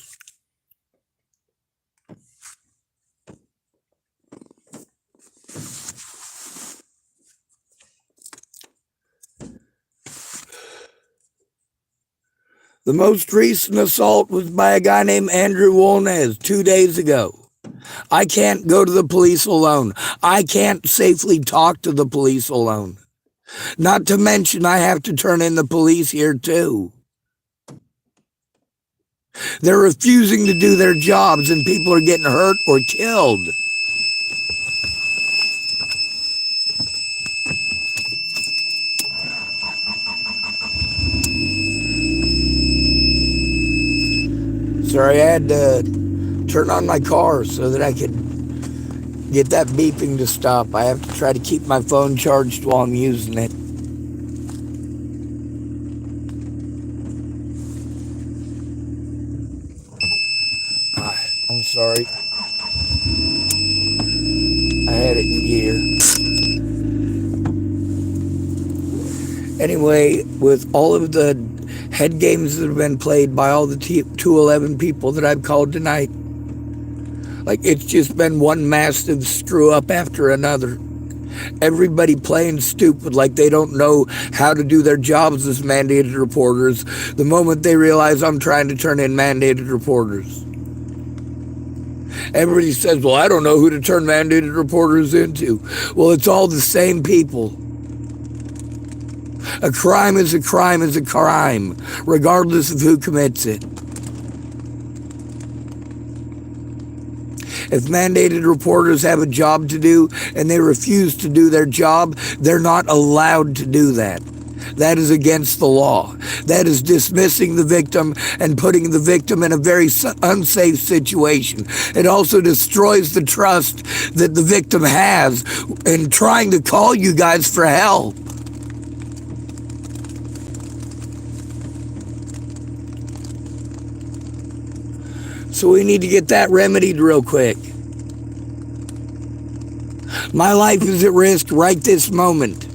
The most recent assault was by a guy named Andrew Wolnez 2 days ago. I can't go to the police alone. I can't safely talk to the police alone. Not to mention I have to turn in the police here too. They're refusing to do their jobs and people are getting hurt or killed. Sorry, I had to turn on my car so that I could get that beeping to stop. I have to try to keep my phone charged while I'm using it. I'm sorry. I had it in gear. Anyway, with all of the head games that have been played by all the 211 people that I've called tonight, like, it's just been one massive screw up after another. Everybody playing stupid like they don't know how to do their jobs as mandated reporters the moment they realize I'm trying to turn in mandated reporters. Everybody says, well, I don't know who to turn mandated reporters into. Well, it's all the same people. A crime is a crime is a crime, regardless of who commits it. If mandated reporters have a job to do and they refuse to do their job, they're not allowed to do that. That is against the law. That is dismissing the victim and putting the victim in a very unsafe situation. It also destroys the trust that the victim has in trying to call you guys for help. So we need to get that remedied real quick. My life is at risk right this moment.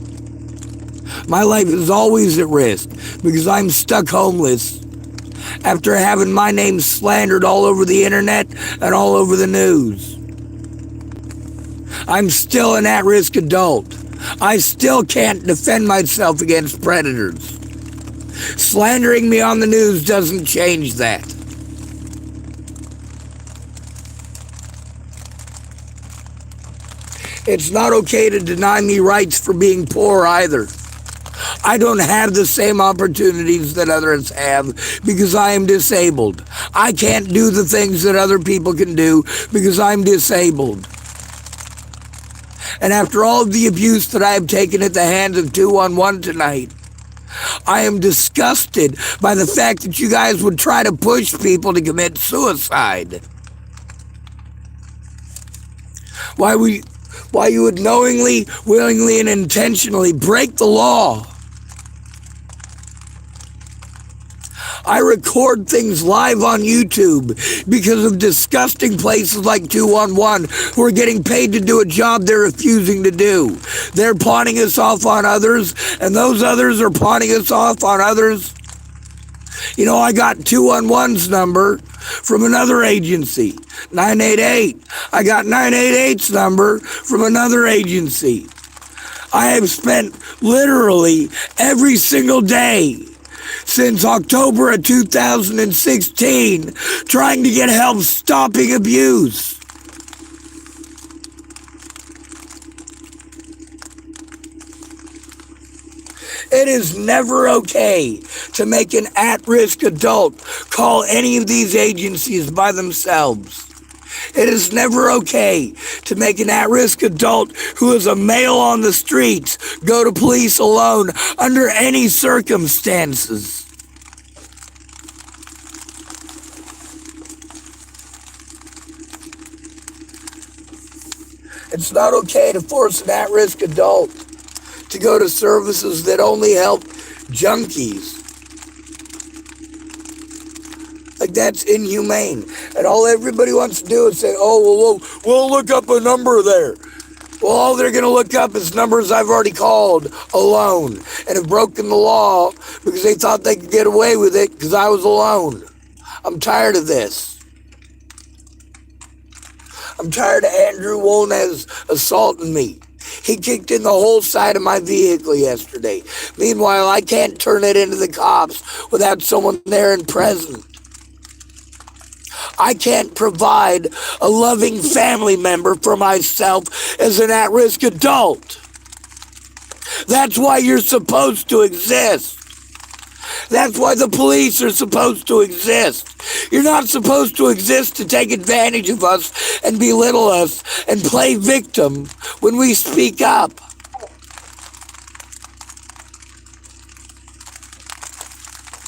My life is always at risk because I'm stuck homeless after having my name slandered all over the internet and all over the news. I'm still an at-risk adult. I still can't defend myself against predators. Slandering me on the news doesn't change that. It's not okay to deny me rights for being poor either. I don't have the same opportunities that others have because I am disabled. I can't do the things that other people can do because I'm disabled. And after all of the abuse that I have taken at the hands of 211 tonight, I am disgusted by the fact that you guys would try to push people to commit suicide. Why you would knowingly, willingly, and intentionally break the law. I record things live on YouTube because of disgusting places like 211 who are getting paid to do a job they're refusing to do. They're pawning us off on others, and those others are pawning us off on others. You know, I got 211's number from another agency, 988. I got 988's number from another agency. I have spent literally every single day since October of 2016 trying to get help stopping abuse. It is never okay to make an at-risk adult call any of these agencies by themselves. It is never okay to make an at-risk adult who is a male on the streets go to police alone under any circumstances. It's not okay to force an at-risk adult to go to services that only help junkies. Like, that's inhumane. And all everybody wants to do is say, oh, well, we'll look up a number there. Well, all they're going to look up is numbers I've already called alone and have broken the law because they thought they could get away with it because I was alone. I'm tired of this. I'm tired of Andrew Wolnez assaulting me. He kicked in the whole side of my vehicle yesterday. Meanwhile, I can't turn it into the cops without someone there and present. I can't provide a loving family member for myself as an at-risk adult. That's why you're supposed to exist. That's why the police are supposed to exist. You're not supposed to exist to take advantage of us and belittle us and play victim when we speak up.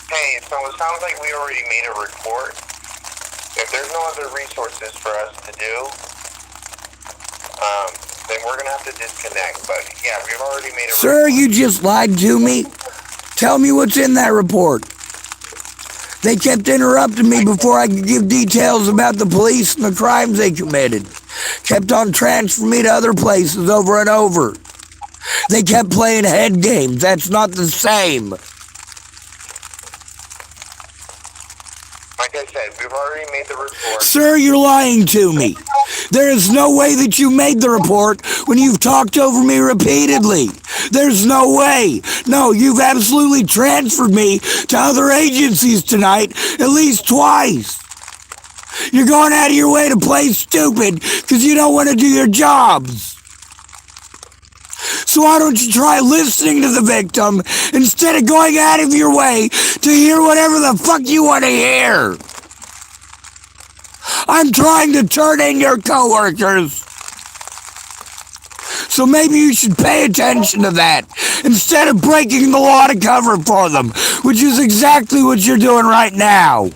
Hey, so it sounds like we already made a report. If there's no other resources for us to do, then we're going to have to disconnect. But yeah, we've already made a report. Sir, you just lied to me. Tell me what's in that report. They kept interrupting me before I could give details about the police and the crimes they committed. Kept on transferring me to other places over and over. They kept playing head games. That's not the same. Like I said, we've already made the report. Sir, you're lying to me. There is no way that you made the report when you've talked over me repeatedly. There's no way. No, you've absolutely transferred me to other agencies tonight at least twice. You're going out of your way to play stupid because you don't want to do your jobs. So why don't you try listening to the victim instead of going out of your way to hear whatever the fuck you want to hear? I'm trying to turn in your coworkers So maybe you should pay attention to that instead of breaking the law to cover for them, which is exactly what you're doing right now.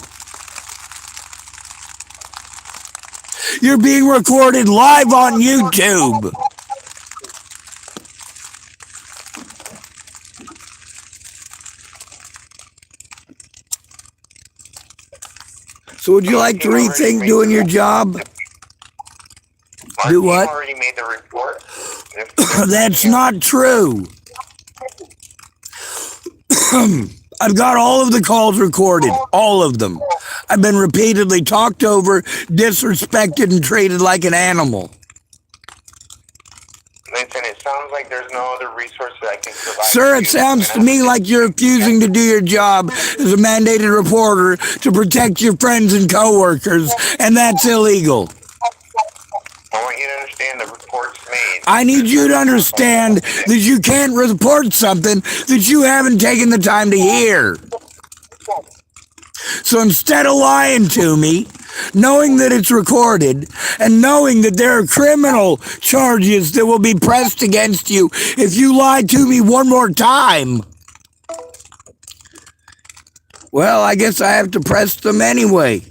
You're being recorded live on YouTube. So would you like to rethink doing your job? Do what? Already made the report. That's not true. I've got all of the calls recorded, all of them. I've been repeatedly talked over, disrespected, and treated like an animal. Listen, it sounds like there's no other resources I can provide. Sir, it sounds to me like you're refusing to do your job as a mandated reporter to protect your friends and coworkers, and that's illegal. I want you to understand the report's made. I need you to understand that you can't report something that you haven't taken the time to hear. So instead of lying to me, knowing that it's recorded, and knowing that there are criminal charges that will be pressed against you if you lie to me one more time, well, I guess I have to press them anyway.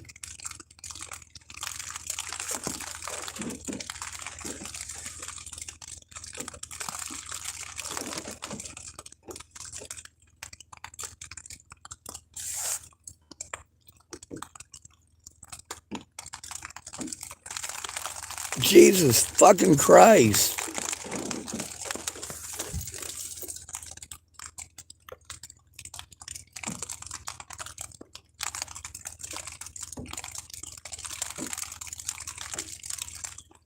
Jesus fucking Christ.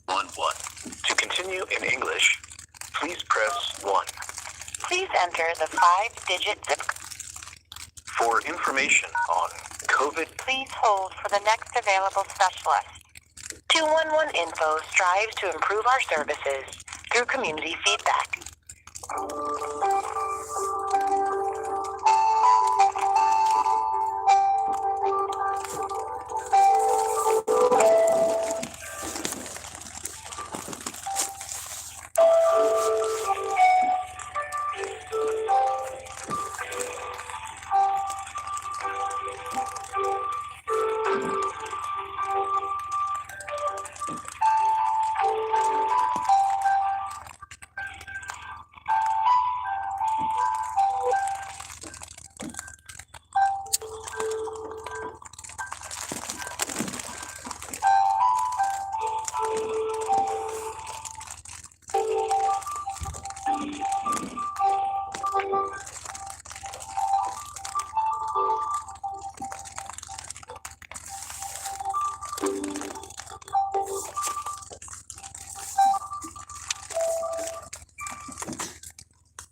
One. To continue in English, please press 1. Please enter the 5-digit zip code. For information on COVID, please hold for the next available specialist. 211 Info strives to improve our services through community feedback.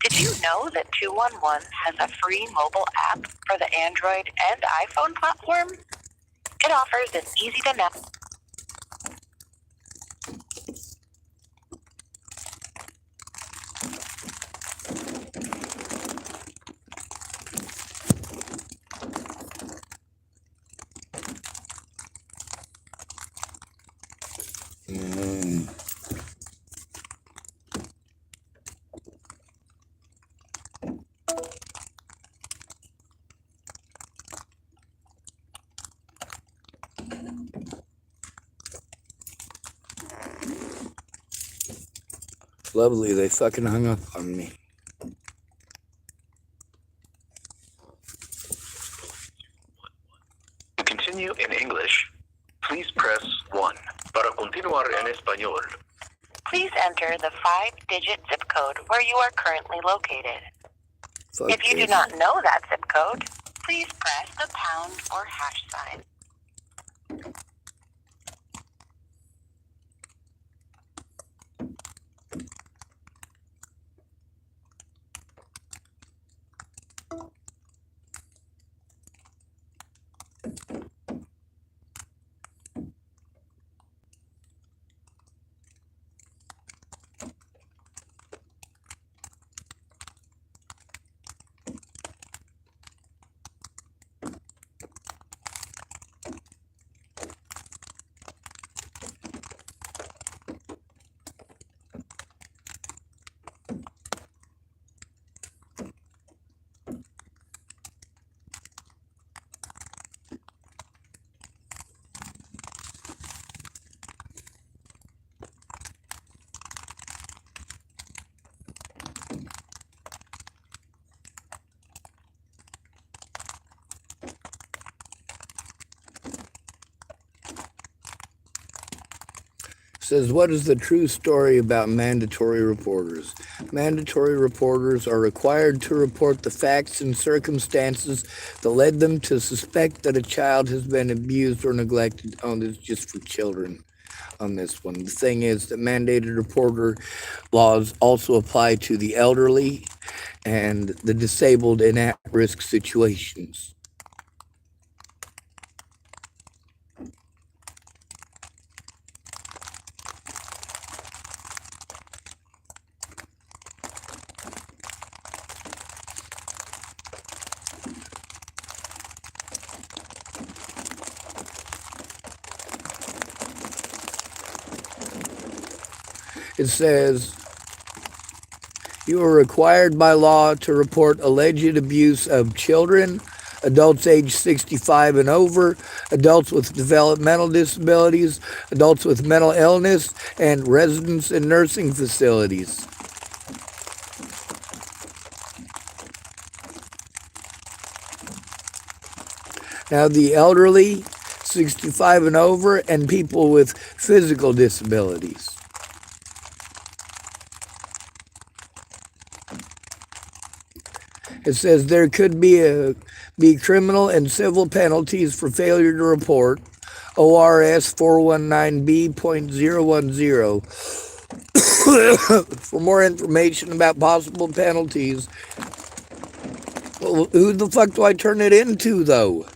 Did you know that 211 has a free mobile app for the Android and iPhone platform? It offers an easy to navigate. Lovely, they fucking hung up on me. To continue in English, please press 1. Para continuar en español, please enter the 5-digit zip code where you are currently located. Fuck If you do this. not know that zip code, please press the pound or hash sign. says, what is the true story about mandatory reporters? Mandatory reporters are required to report the facts and circumstances that led them to suspect that a child has been abused or neglected. Oh, this is just for children on this one. The thing is that mandated reporter laws also apply to the elderly and the disabled in at-risk situations. It says, you are required by law to report alleged abuse of children, adults age 65 and over, adults with developmental disabilities, adults with mental illness, and residents in nursing facilities. Now, the elderly, 65 and over, and people with physical disabilities. It says there could be criminal and civil penalties for failure to report. ORS 419B.010. For more information about possible penalties. Well, who the fuck do I turn it into, though?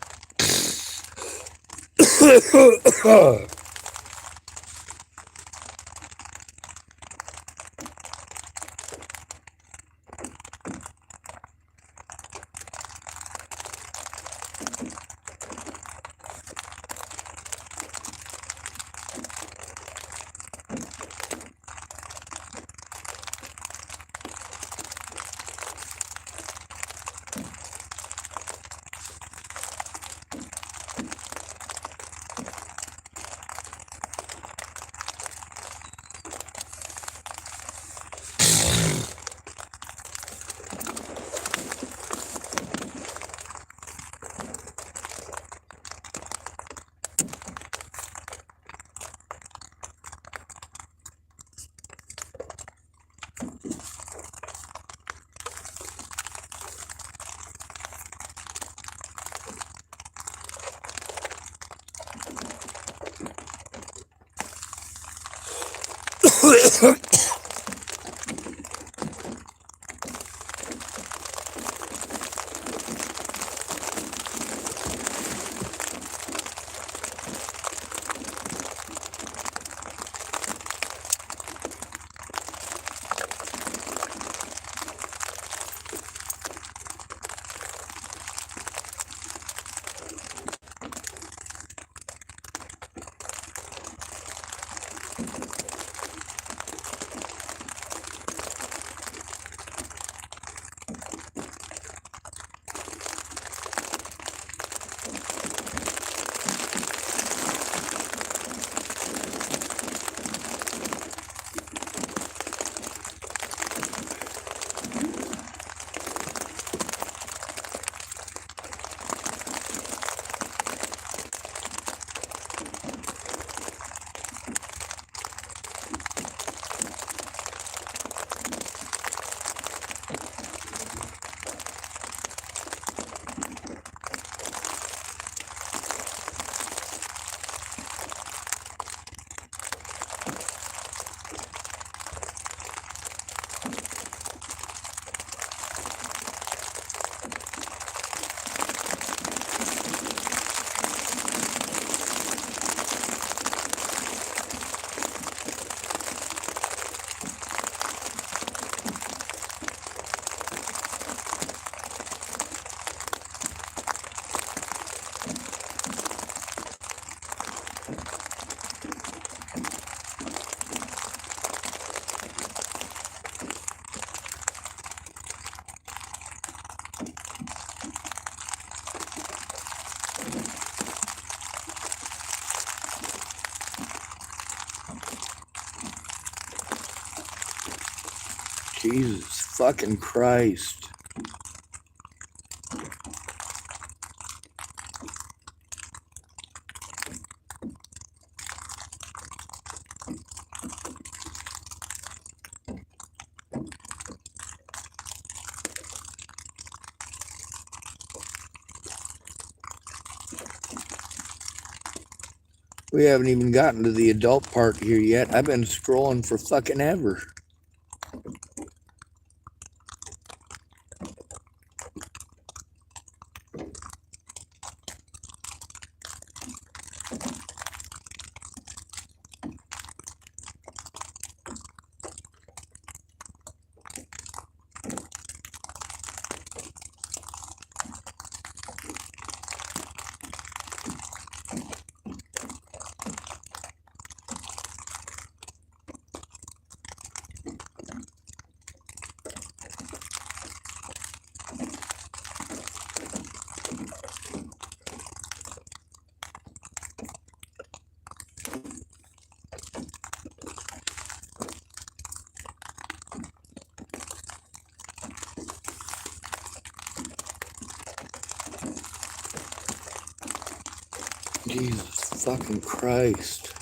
Jesus fucking Christ. We haven't even gotten to the adult part here yet. I've been scrolling for fucking ever. Jesus fucking Christ.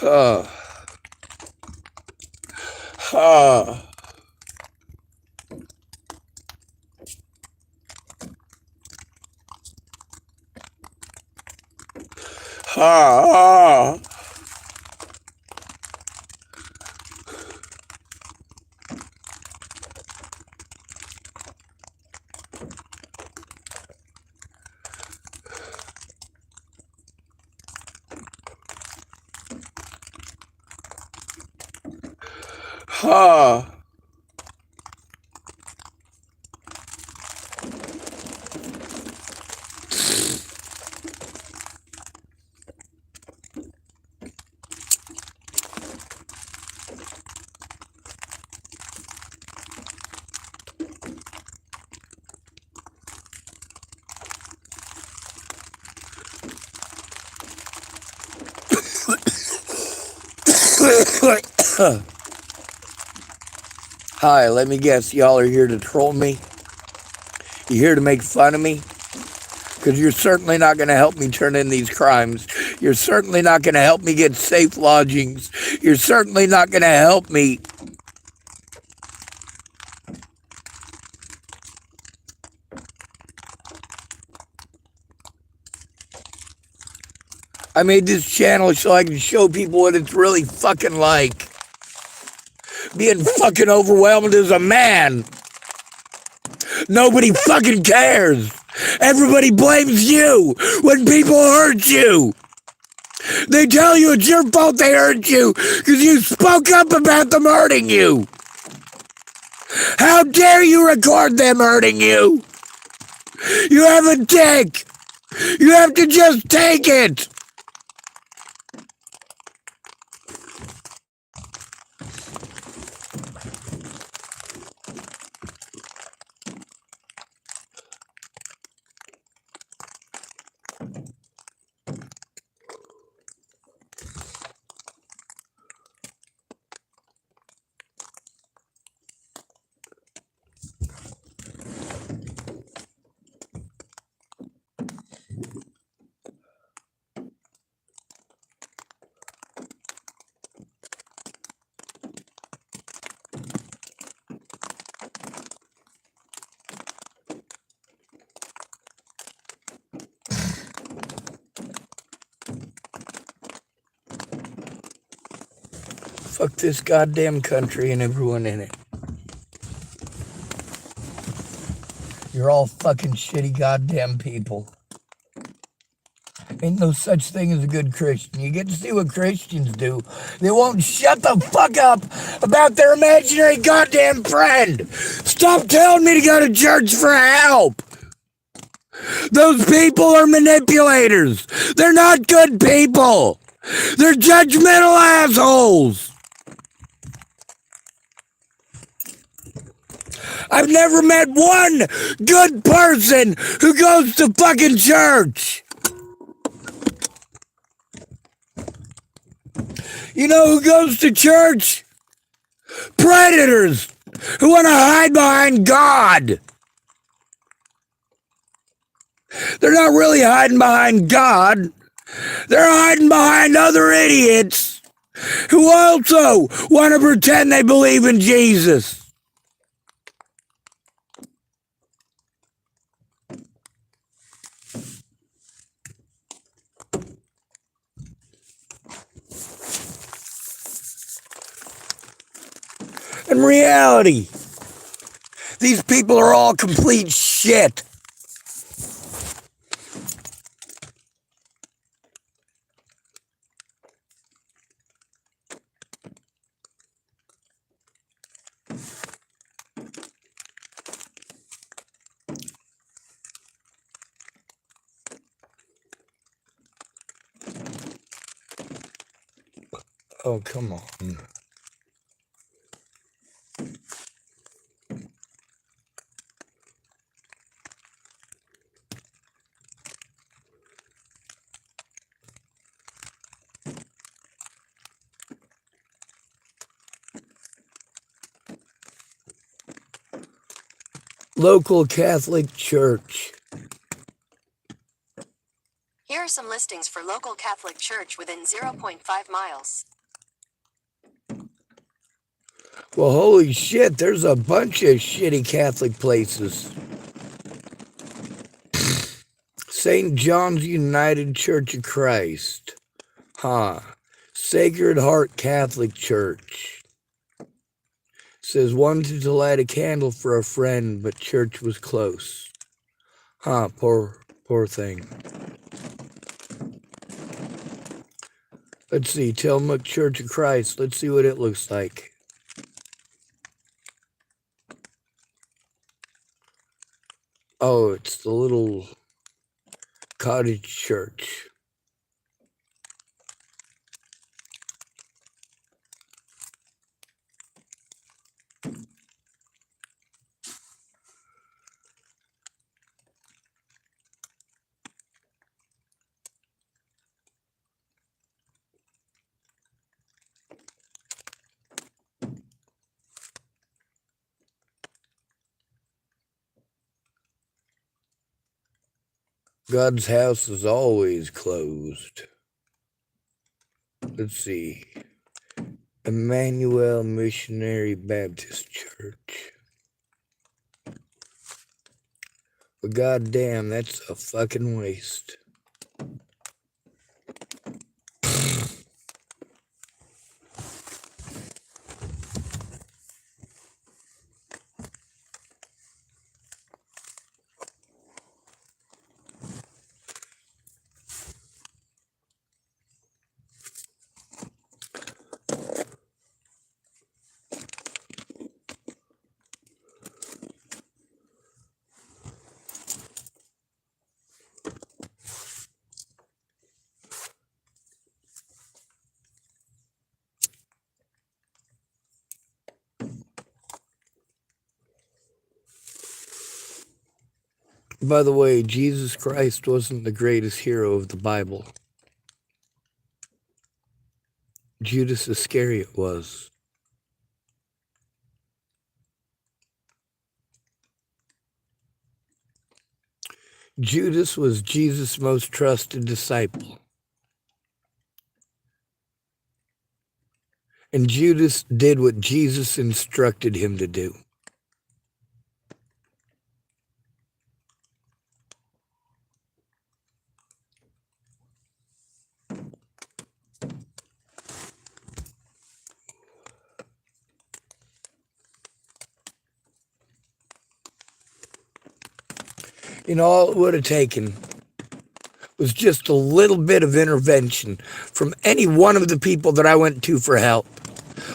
Ah. Ah. Ah. Ah. Hi, let me guess, y'all are here to troll me? You here to make fun of me? Because you're certainly not going to help me turn in these crimes. You're certainly not going to help me get safe lodgings. You're certainly not going to help me. I made this channel so I can show people what it's really fucking like. Being fucking overwhelmed as a man. Nobody fucking cares. Everybody blames you when people hurt you. They tell you it's your fault they hurt you because you spoke up about them hurting you. How dare you record them hurting you? You have a dick. You have to just take it. Fuck this goddamn country and everyone in it. You're all fucking shitty goddamn people. Ain't no such thing as a good Christian. You get to see what Christians do. They won't shut the fuck up about their imaginary goddamn friend. Stop telling me to go to church for help. Those people are manipulators. They're not good people. They're judgmental assholes. I've never met one good person who goes to fucking church. You know who goes to church? Predators who want to hide behind God. They're not really hiding behind God. They're hiding behind other idiots who also want to pretend they believe in Jesus. In reality, these people are all complete shit. Oh, come on. Local Catholic Church. Here are some listings for local Catholic church within 0.5 miles. Well, holy shit, there's a bunch of shitty Catholic places. St. John's United Church of Christ. Sacred Heart Catholic Church. Says wanted to light a candle for a friend, but church was close. Poor thing. Let's see, Tillamook Church of Christ. Let's see what it looks like. Oh, it's the little cottage church. God's house is always closed. Let's see. Emmanuel Missionary Baptist Church. But goddamn, that's a fucking waste. By the way, Jesus Christ wasn't the greatest hero of the Bible. Judas Iscariot was. Judas was Jesus' most trusted disciple. And Judas did what Jesus instructed him to do. You know, all it would have taken was just a little bit of intervention from any one of the people that I went to for help.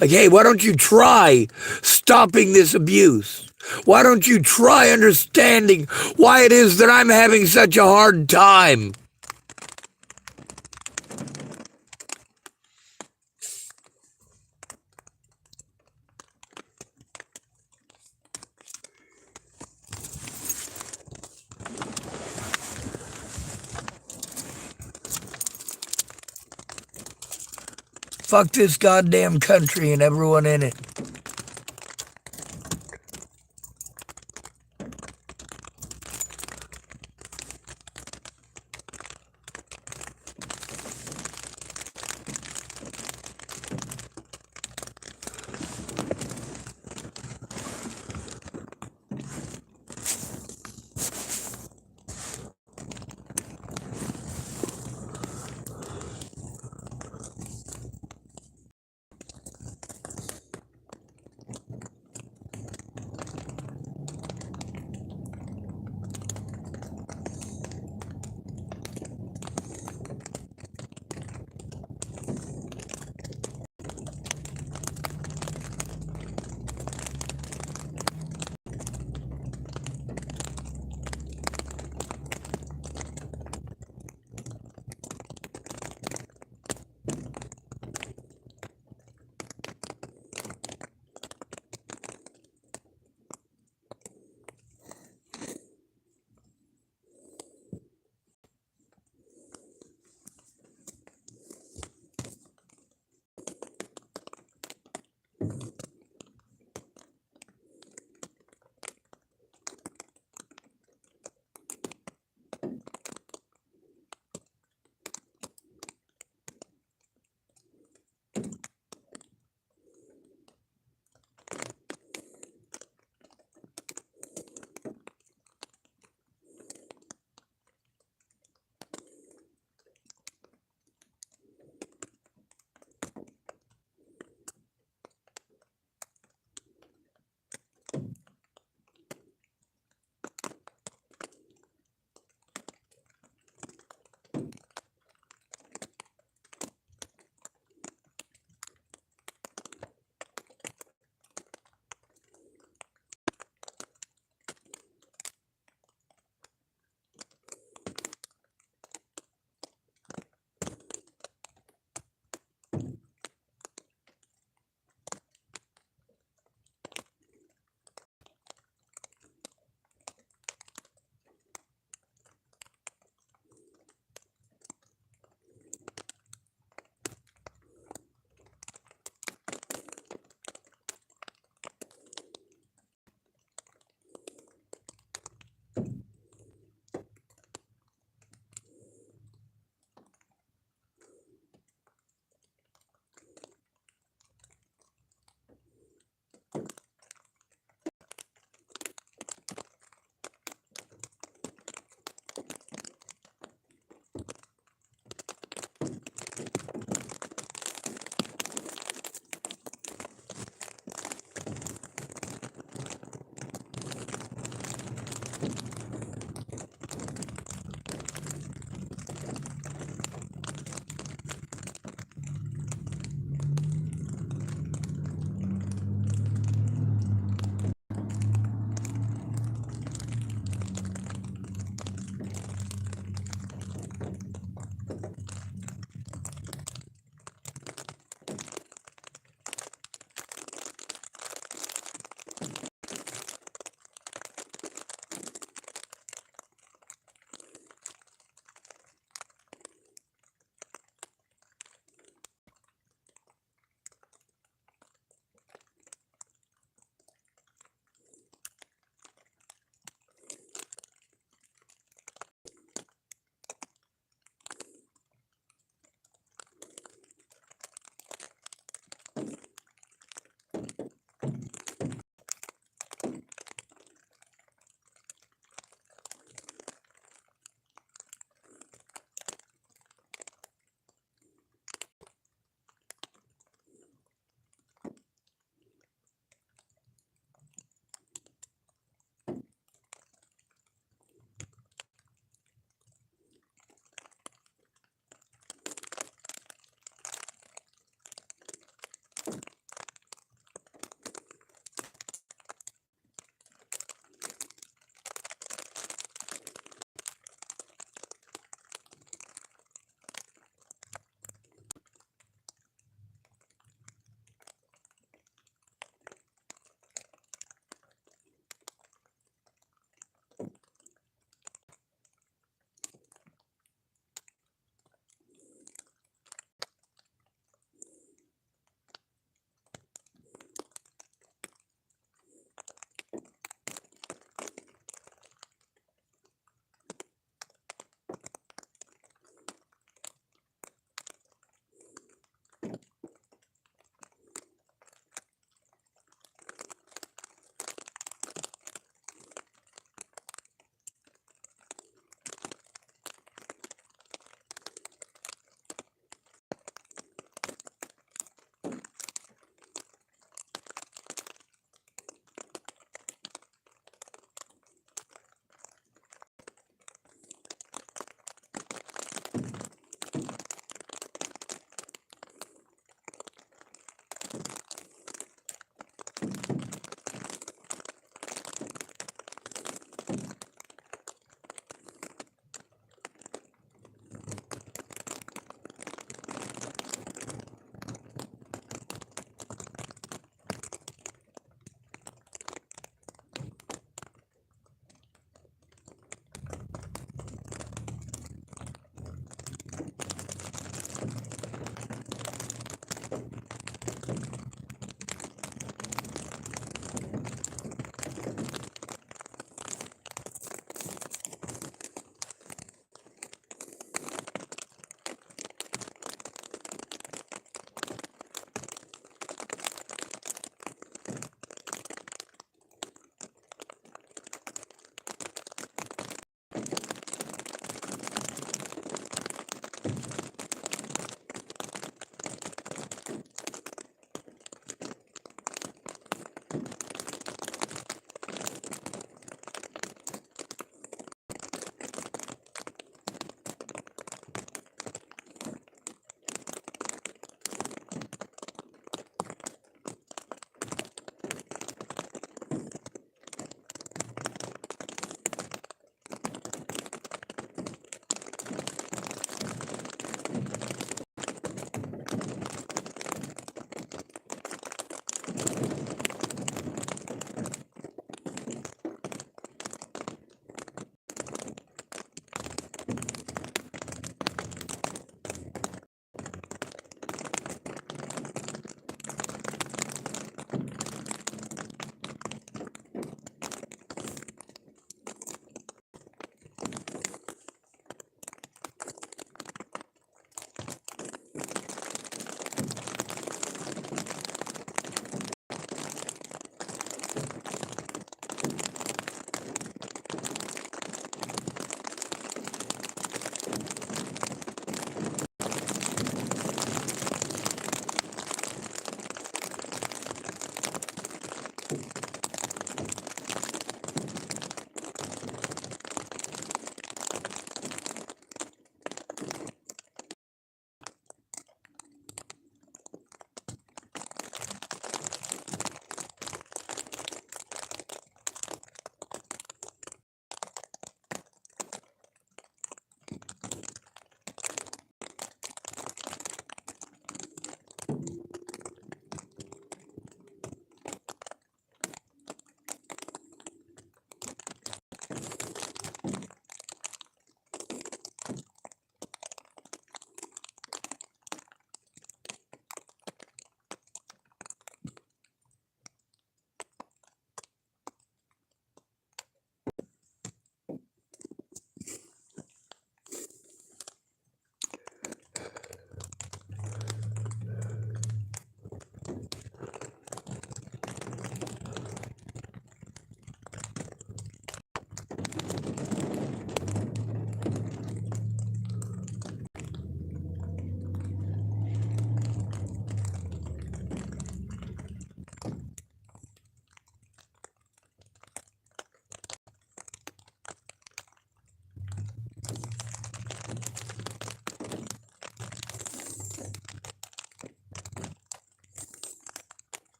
Like, hey, why don't you try stopping this abuse? Why don't you try understanding why it is that I'm having such a hard time? Fuck this goddamn country and everyone in it.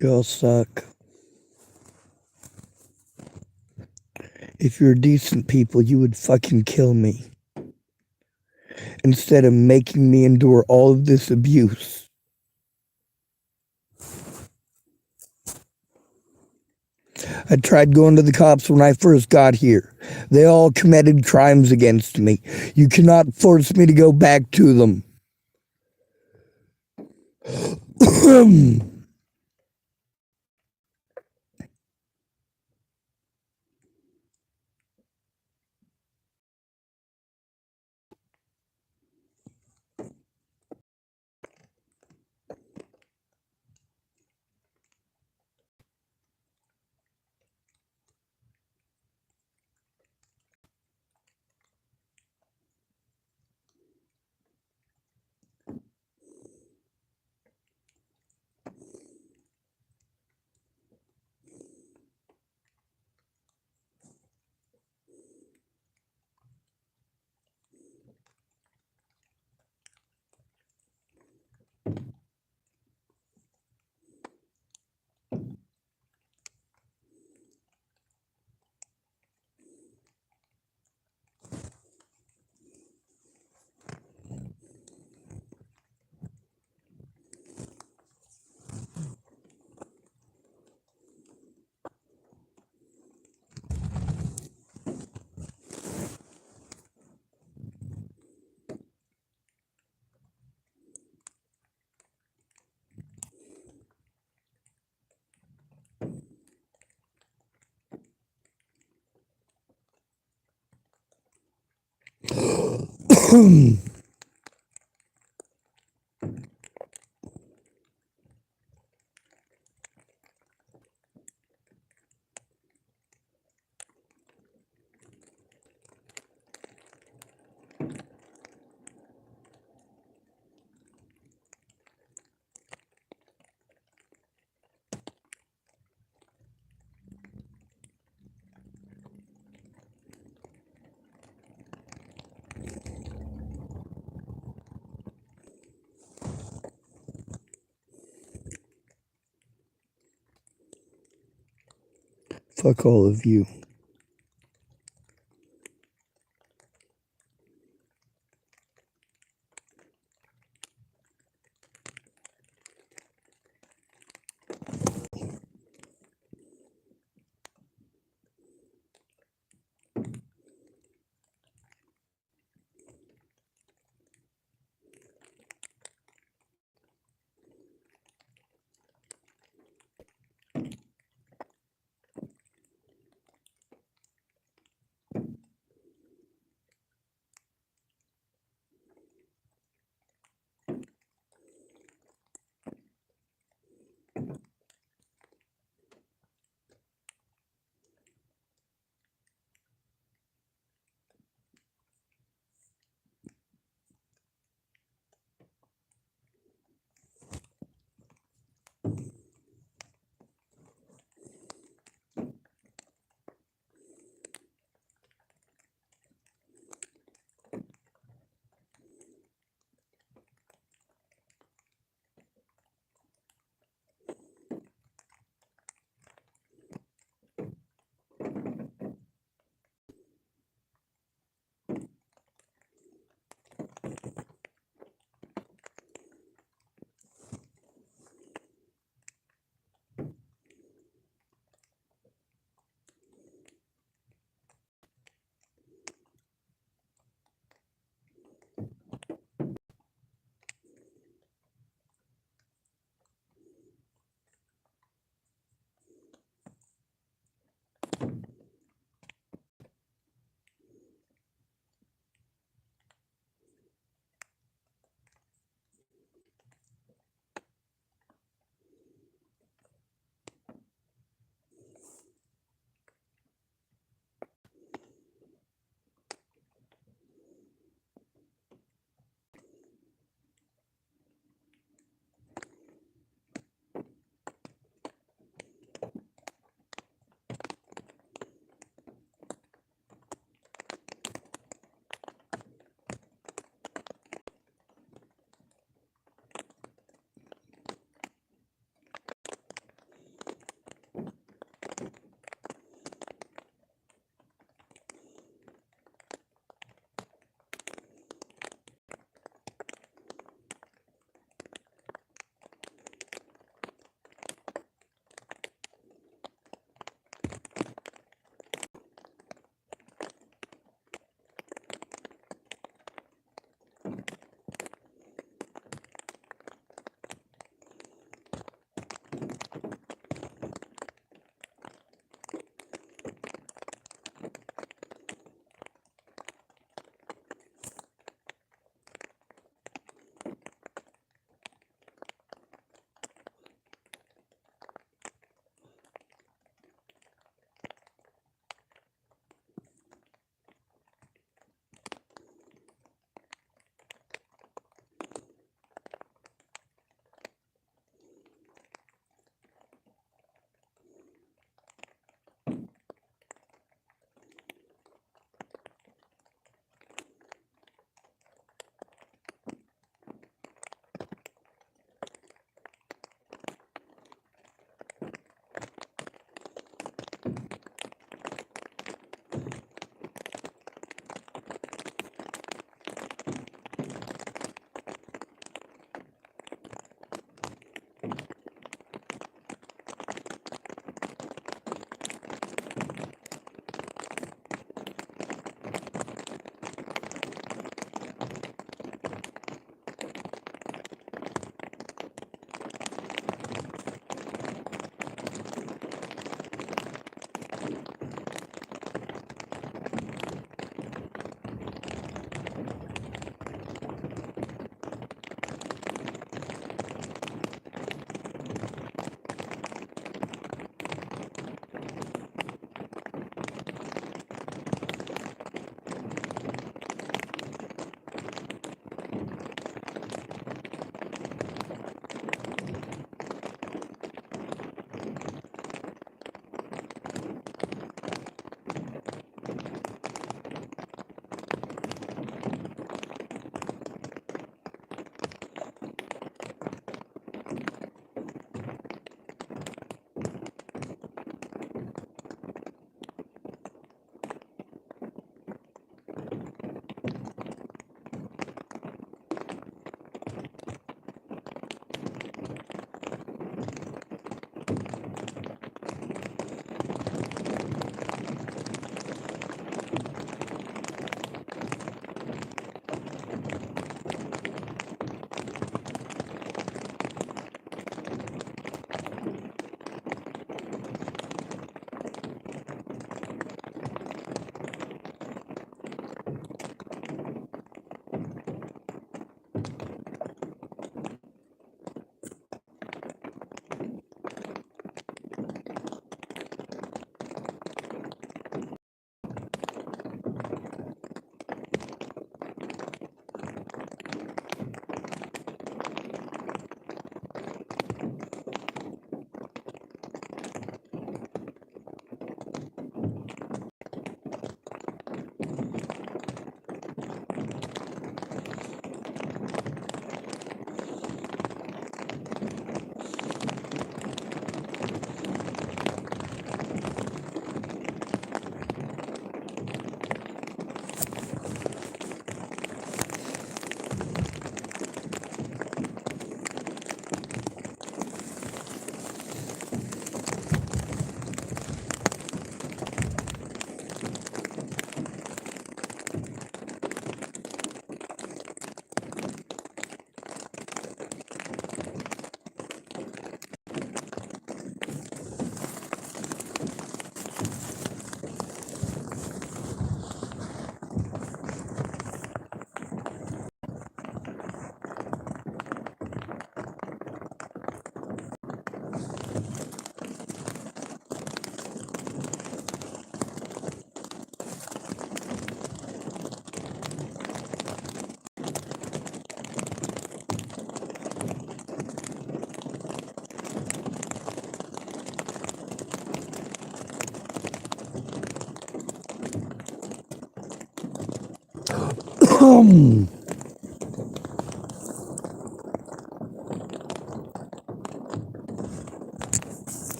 Y'all suck. If you're decent people, you would fucking kill me. Instead of making me endure all of this abuse. I tried going to the cops when I first got here. They all committed crimes against me. You cannot force me to go back to them. Fuck all of you.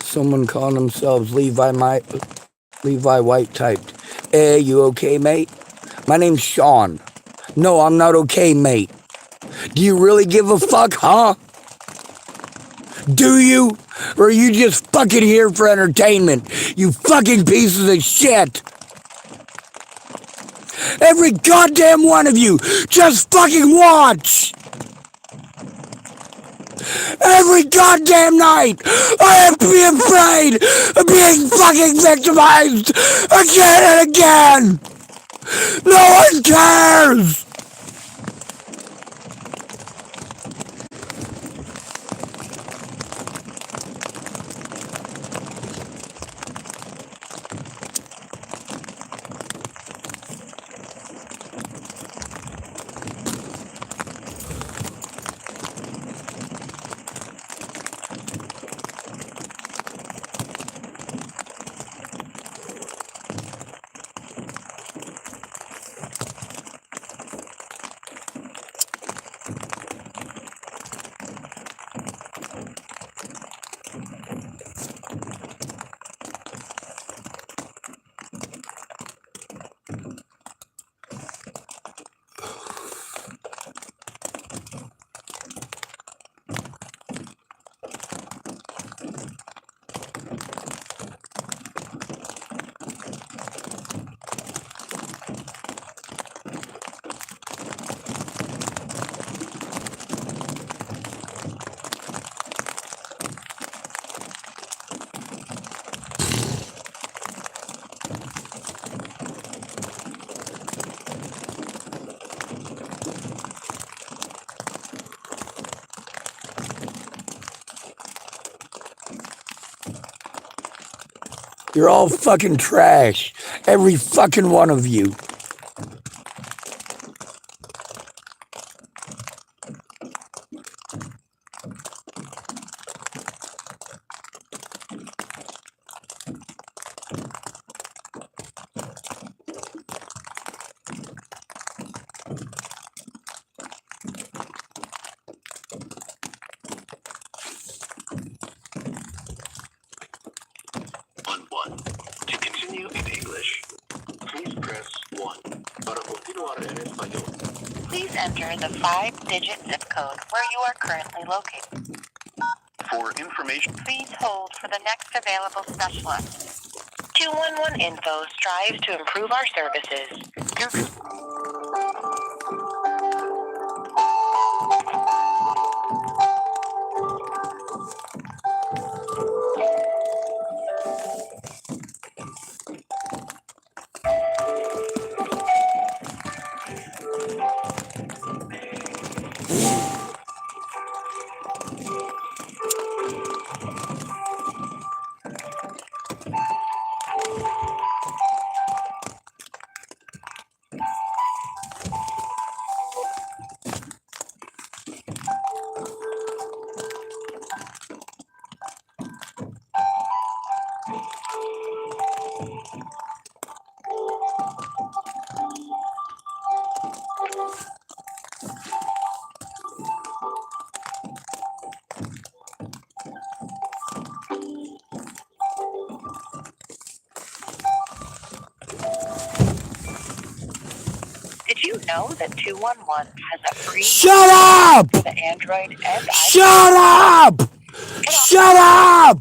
Someone calling themselves Levi White typed, "Hey, you okay, mate? My name's Sean." "No, I'm not okay, mate." "Do you really give a fuck, huh? Do you? Or are you just fucking here for entertainment, you fucking pieces of shit? Every goddamn one of you, just fucking watch! Every goddamn night, I have to be afraid of being fucking victimized again and again! No one cares! You're all fucking trash. Every fucking one of you. To continue in English, please press 1. Para continuar en español. Please enter the 5-digit zip code where you are currently located. For information, Please hold for the next available specialist. 211 Info strives to improve our services. Did you know that 211 has a free Shut up! for the Android and iPhone? Shut up! Shut up!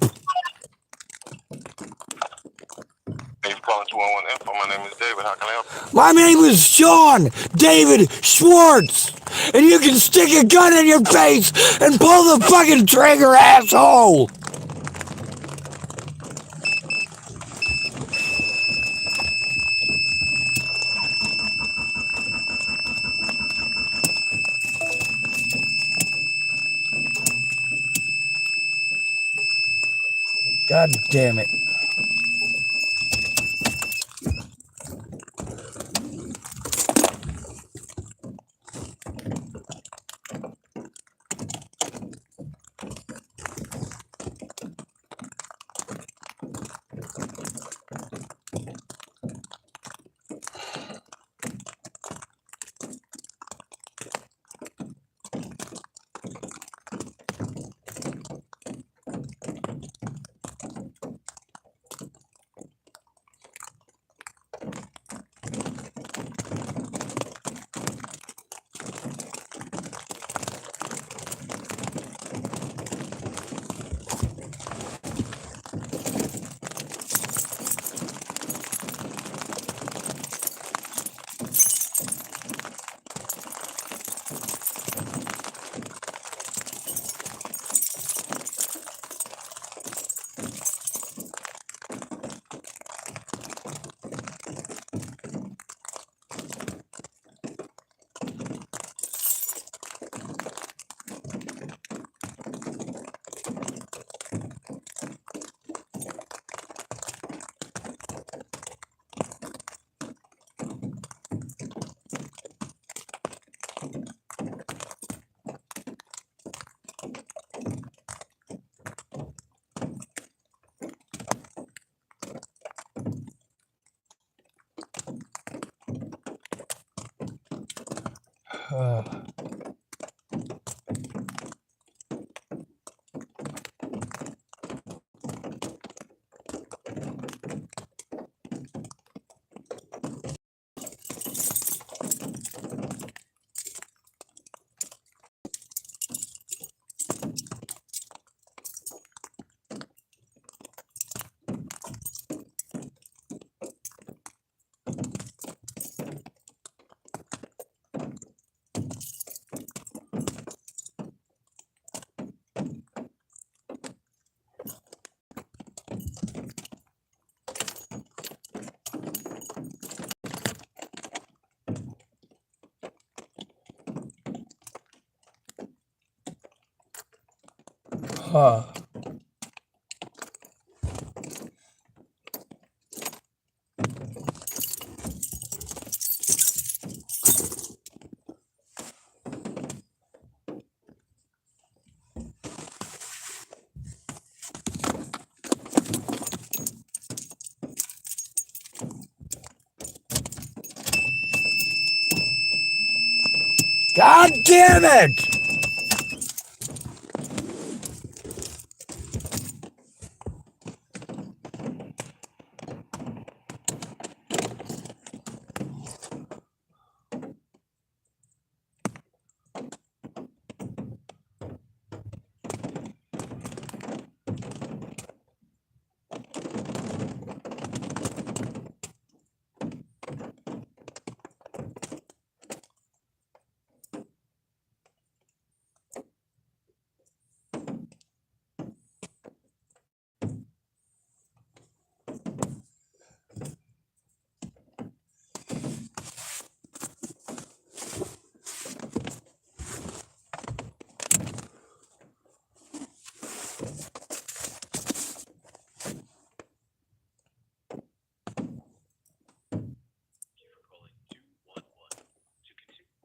Thank you for calling 211 Info. My name is David. How can I help you? My name is Sean David Schwartz, and you can stick a gun in your face and pull the fucking trigger, asshole! God damn it. Huh. God damn it!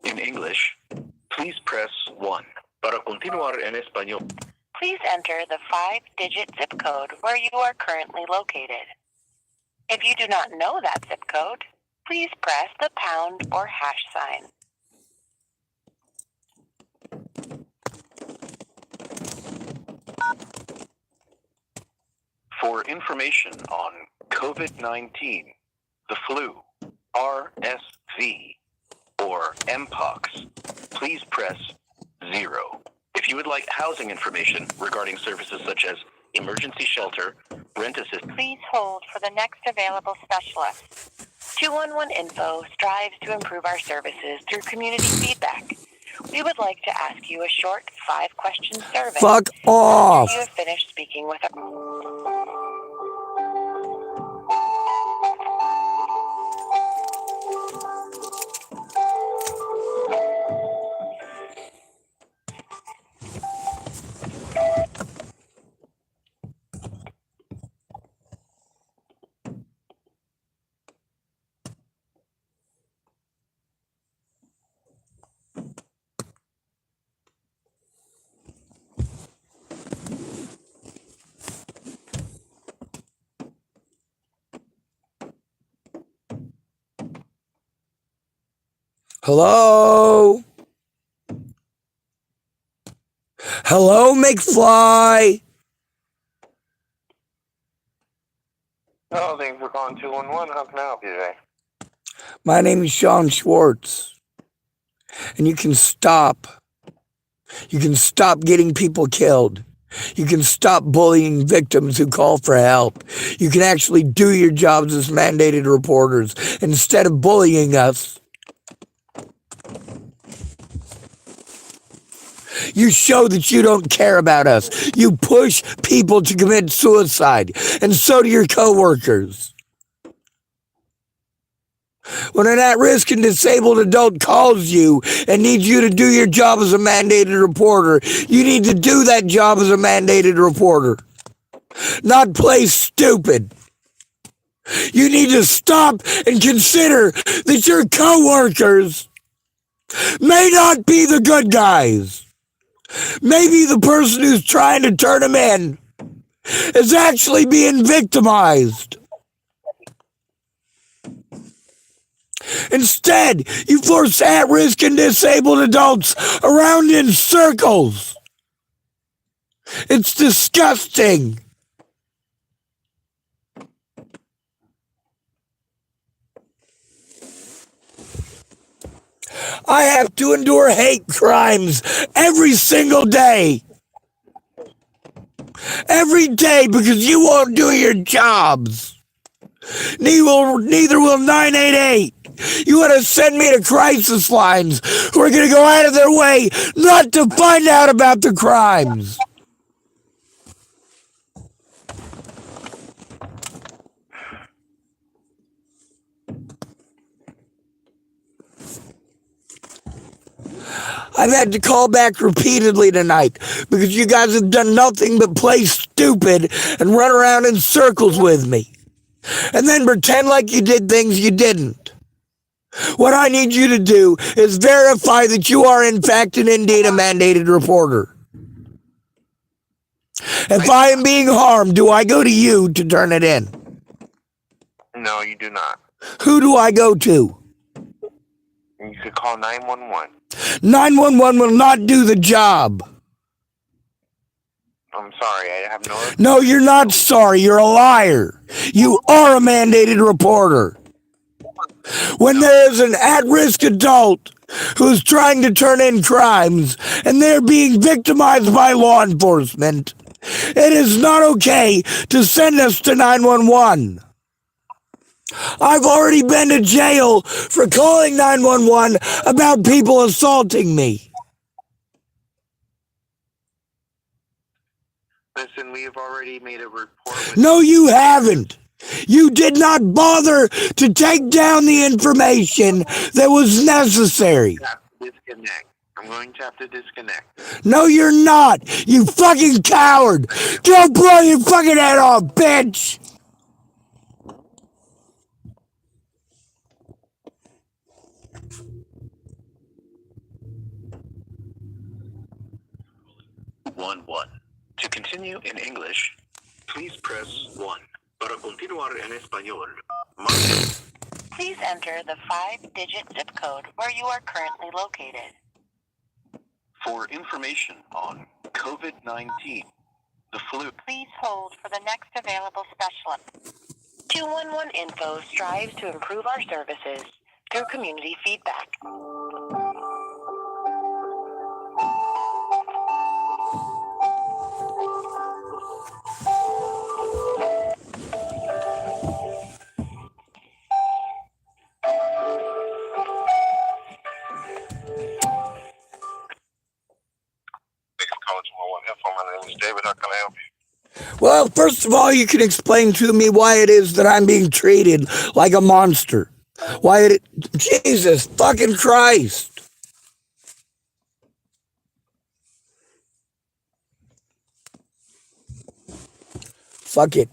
In English, please press 1. Para continuar en español. Please enter the 5-digit zip code where you are currently located. If you do not know that zip code, please press the pound or hash sign. For information on COVID-19, the flu, RSV, or Mpox, please press 0. If you would like housing information regarding services such as emergency shelter, rent assistance, Please hold for the next available specialist. 211 Info strives to improve our services through community feedback. We would like to ask you a short 5-question survey. Fuck off! After you have finished speaking with us. Hello? Hello, McFly? Oh, thanks for calling 211. How can I help you today? My name is Sean Schwartz. And you can stop. You can stop getting people killed. You can stop bullying victims who call for help. You can actually do your jobs as mandated reporters instead of bullying us. You show that you don't care about us. You push people to commit suicide, and so do your coworkers. When an at-risk and disabled adult calls you and needs you to do your job as a mandated reporter, you need to do that job as a mandated reporter, not play stupid. You need to stop and consider that your coworkers may not be the good guys. Maybe the person who's trying to turn them in is actually being victimized. Instead, you force at-risk and disabled adults around in circles. It's disgusting. I have to endure hate crimes every single day. Every day because you won't do your jobs. Neither will 988. You want to send me to crisis lines who are going to go out of their way not to find out about the crimes. I've had to call back repeatedly tonight because you guys have done nothing but play stupid and run around in circles with me. And then pretend like you did things you didn't. What I need you to do is verify that you are in fact and indeed a mandated reporter. If I am being harmed, do I go to you to turn it in? No, you do not. Who do I go to? You could call 911. 911 will not do the job. I'm sorry, I have no... No, you're not sorry. You're a liar. You are a mandated reporter. When there is an at-risk adult who's trying to turn in crimes and they're being victimized by law enforcement, it is not okay to send us to 911. I've already been to jail for calling 911 about people assaulting me. Listen, we have already made a report. No, you haven't. You did not bother to take down the information that was necessary. Disconnect. I'm going to have to disconnect. No, you're not. You fucking coward. Don't blow your fucking head off, bitch. One. To continue in English, please press 1. Para continuar en español, marque. Please enter the 5-digit zip code where you are currently located. For information on COVID-19, the flu. Please hold for the next available specialist. 211 Info strives to improve our services through community feedback. My name is David. How can I help you? Well, first of all, you can explain to me why it is that I'm being treated like a monster. Jesus fucking Christ. Fuck it.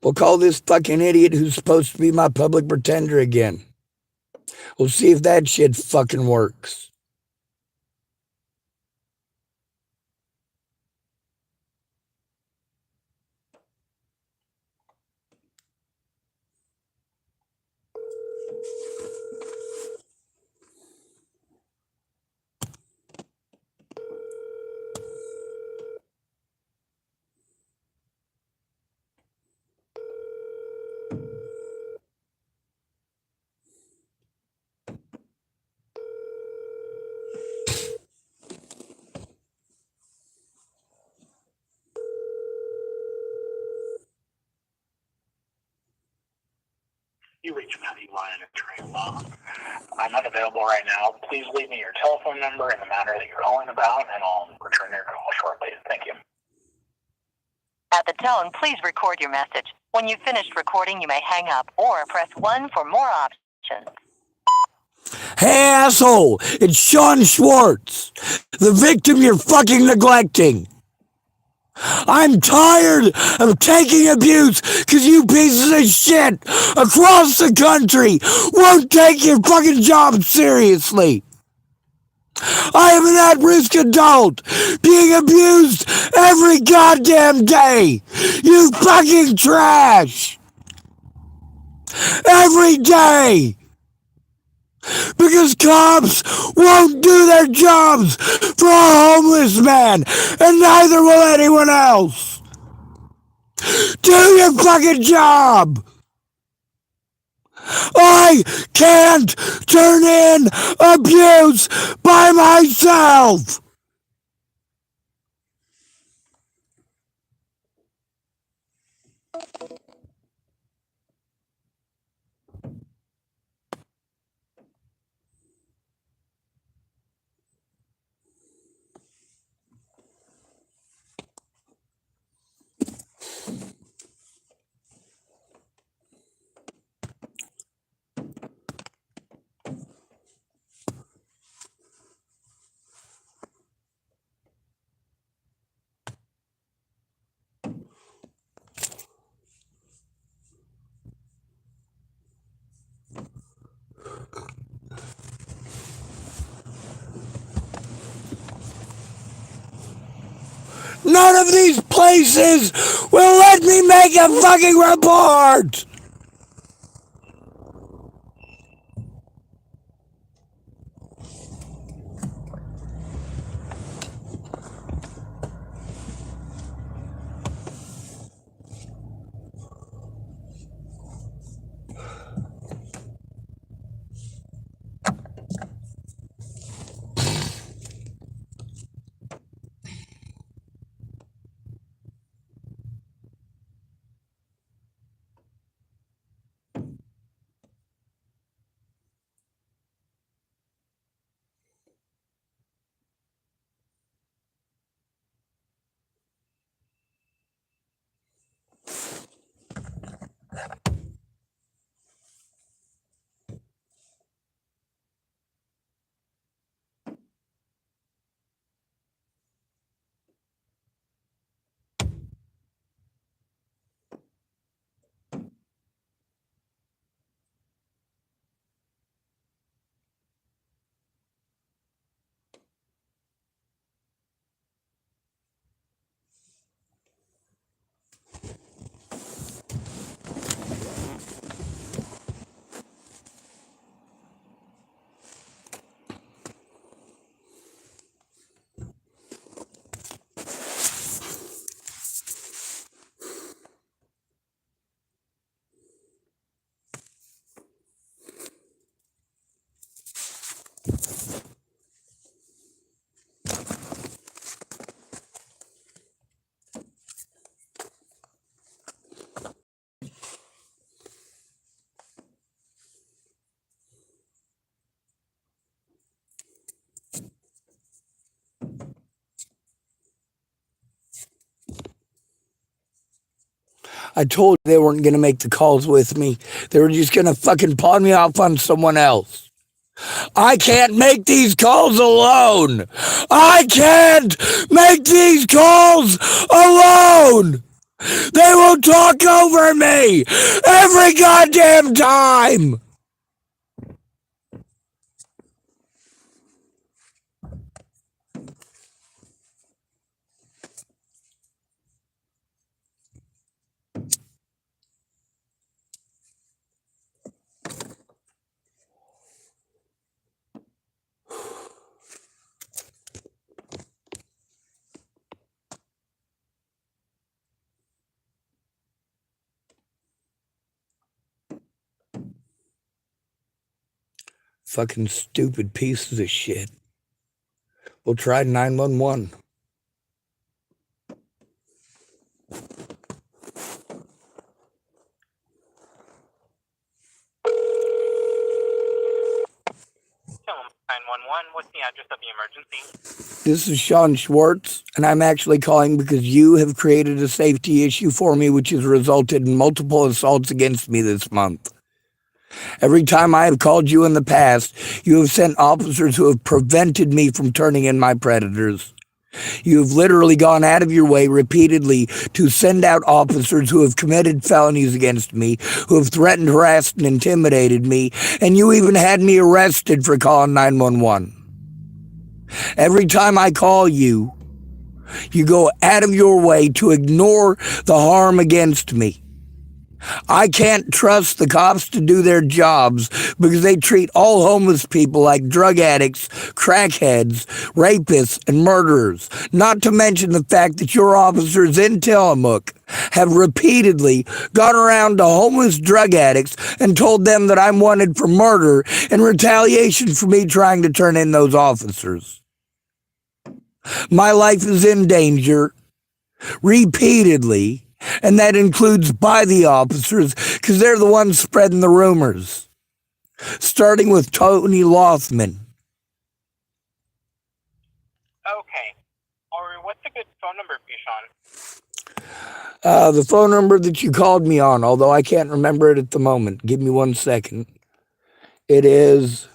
We'll call this fucking idiot who's supposed to be my public pretender again. We'll see if that shit fucking works. You reach Matthew Lyon at Trey Law. I'm not available right now. Please leave me your telephone number and the matter that you're calling about, and I'll return your call shortly. Thank you. At the tone, please record your message. When you've finished recording, you may hang up or press 1 for more options. Hey, asshole, it's Sean Schwartz, the victim you're fucking neglecting. I'm tired of taking abuse because you pieces of shit across the country won't take your fucking job seriously. I am an at-risk adult being abused every goddamn day. You fucking trash. Every day. Because cops won't do their jobs for a homeless man, and neither will anyone else. Do your fucking job! I can't turn in abuse by myself! None of these places will let me make a fucking report! I told you they weren't going to make the calls with me. They were just going to fucking pawn me off on someone else. I can't make these calls alone. I can't make these calls alone. They will talk over me every goddamn time. Fucking stupid pieces of shit. We'll try 911. What's the address of the emergency? This is Sean Schwartz, and I'm actually calling because you have created a safety issue for me, which has resulted in multiple assaults against me this month. Every time I have called you in the past, you have sent officers who have prevented me from turning in my predators. You have literally gone out of your way repeatedly to send out officers who have committed felonies against me, who have threatened, harassed, and intimidated me, and you even had me arrested for calling 911. Every time I call you, you go out of your way to ignore the harm against me. I can't trust the cops to do their jobs because they treat all homeless people like drug addicts, crackheads, rapists, and murderers. Not to mention the fact that your officers in Tillamook have repeatedly gone around to homeless drug addicts and told them that I'm wanted for murder in retaliation for me trying to turn in those officers. My life is in danger repeatedly. And that includes by the officers, because they're the ones spreading the rumors. Starting with Tony Lothman. Okay. Or what's a good phone number for you, Sean? The phone number that you called me on, although I can't remember it at the moment. Give me 1 second. It is...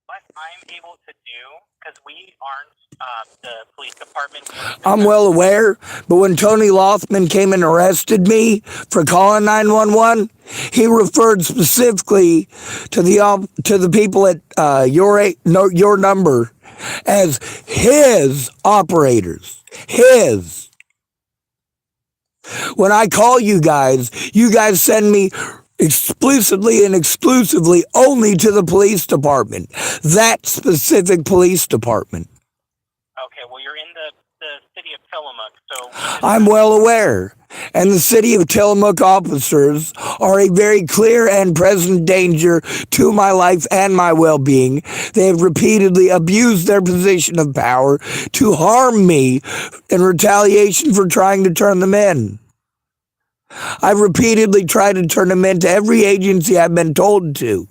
What I'm able to do, because we aren't the police department. I'm well aware, but when Tony Lothman came and arrested me for calling 911, he referred specifically to the people at your number as his operators. His. When I call you guys send me explicitly and exclusively only to the police department. That specific police department. Okay, well, you're in the city of Tillamook, so... I'm well aware. And the city of Tillamook officers are a very clear and present danger to my life and my well-being. They have repeatedly abused their position of power to harm me in retaliation for trying to turn them in. I've repeatedly tried to turn them into every agency I've been told to.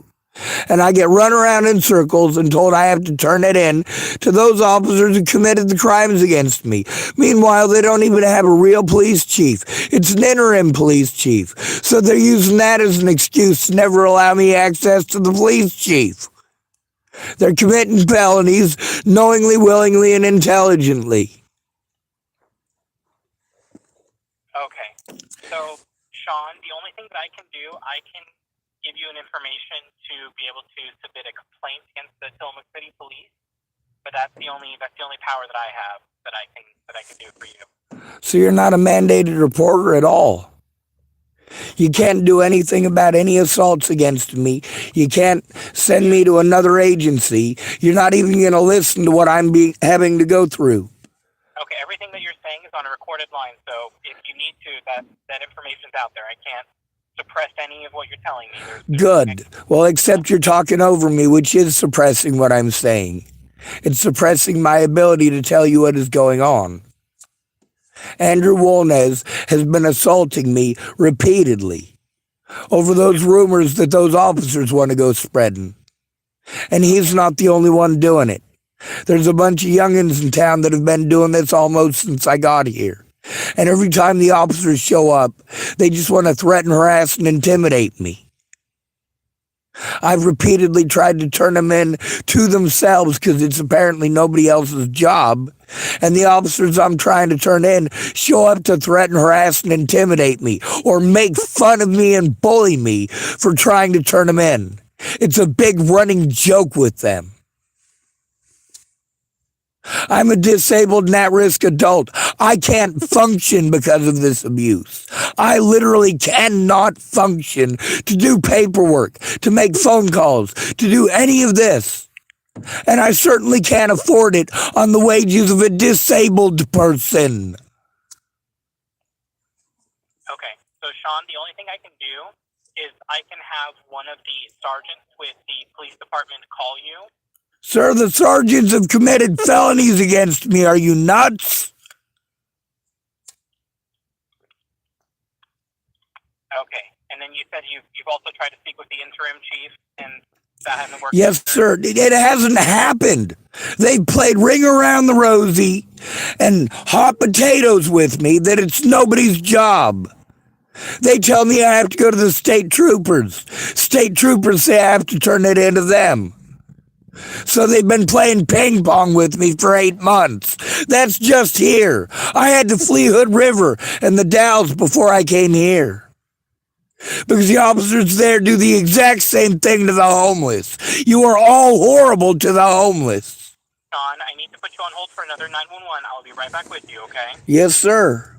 And I get run around in circles and told I have to turn it in to those officers who committed the crimes against me. Meanwhile, they don't even have a real police chief. It's an interim police chief. So they're using that as an excuse to never allow me access to the police chief. They're committing felonies knowingly, willingly, and intelligently. Okay. So, Sean, the only thing that I can do, I can give you an information to be able to submit a complaint against the Tillamook City Police, but that's the only power that I have that I can do for you. So you're not a mandated reporter at all. You can't do anything about any assaults against me. You can't send me to another agency. You're not even going to listen to what I'm having to go through. Okay, everything that you're saying is on a recorded line, so if you need to, that information's out there. I can't suppress any of what you're telling me. Good. Well, except you're talking over me, which is suppressing what I'm saying. It's suppressing my ability to tell you what is going on. Andrew Wolnez has been assaulting me repeatedly over those rumors that those officers want to go spreading. And he's not the only one doing it. There's a bunch of youngins in town that have been doing this almost since I got here. And every time the officers show up, they just want to threaten, harass, and intimidate me. I've repeatedly tried to turn them in to themselves because it's apparently nobody else's job. And the officers I'm trying to turn in show up to threaten, harass, and intimidate me or make fun of me and bully me for trying to turn them in. It's a big running joke with them. I'm a disabled and at-risk adult. I can't function because of this abuse. I literally cannot function to do paperwork, to make phone calls, to do any of this. And I certainly can't afford it on the wages of a disabled person. Okay, so Sean, the only thing I can do is I can have one of the sergeants with the police department call you. Sir, the sergeants have committed felonies against me. Are you nuts? Okay. And then you said you've also tried to speak with the interim chief, and that hasn't worked. Yes, sir. It hasn't happened. They played Ring Around the Rosie and hot potatoes with me that it's nobody's job. They tell me I have to go to the state troopers. State troopers say I have to turn it into them. So they've been playing ping pong with me for 8 months. That's just here. I had to flee Hood River and the Dalles before I came here. Because the officers there do the exact same thing to the homeless. You are all horrible to the homeless. Sean, I need to put you on hold for another 911. I'll be right back with you, okay? Yes, sir.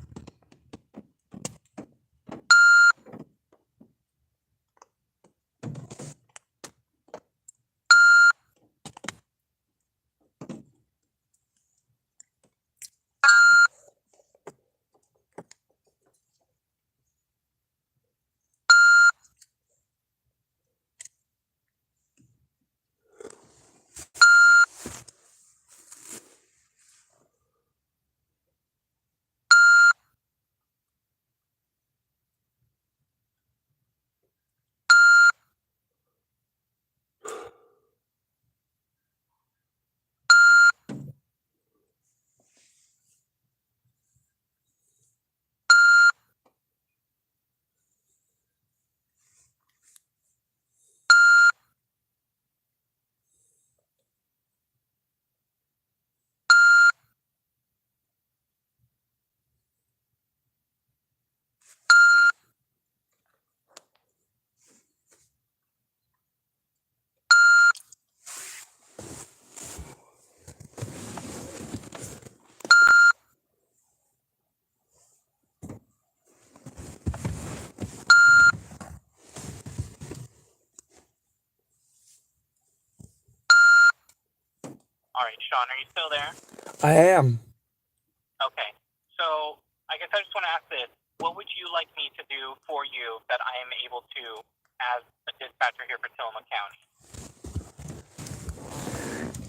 All right, Sean, are you still there? I am. Okay. So I guess I just want to ask this. What would you like me to do for you that I am able to as a dispatcher here for Tillamook County?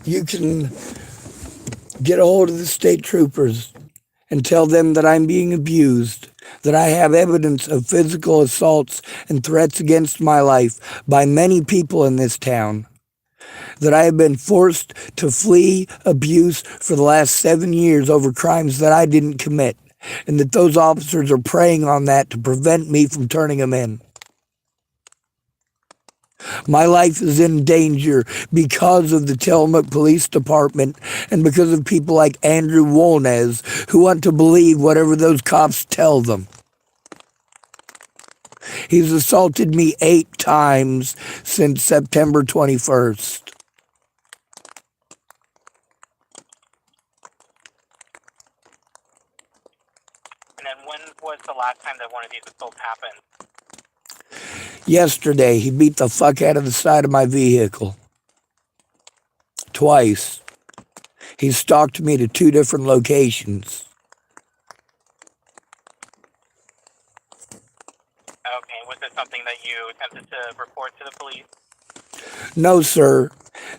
You can get a hold of the state troopers and tell them that I'm being abused, that I have evidence of physical assaults and threats against my life by many people in this town, that I have been forced to flee abuse for the last 7 years over crimes that I didn't commit, and that those officers are preying on that to prevent me from turning them in. My life is in danger because of the Tillamook Police Department and because of people like Andrew Wolnez who want to believe whatever those cops tell them. He's assaulted me 8 times since September 21st. And then when was the last time that one of these assaults happened? Yesterday, he beat the fuck out of the side of my vehicle. Twice. He stalked me to 2 different locations. Okay, was this something that you attempted to report to the police? No, sir.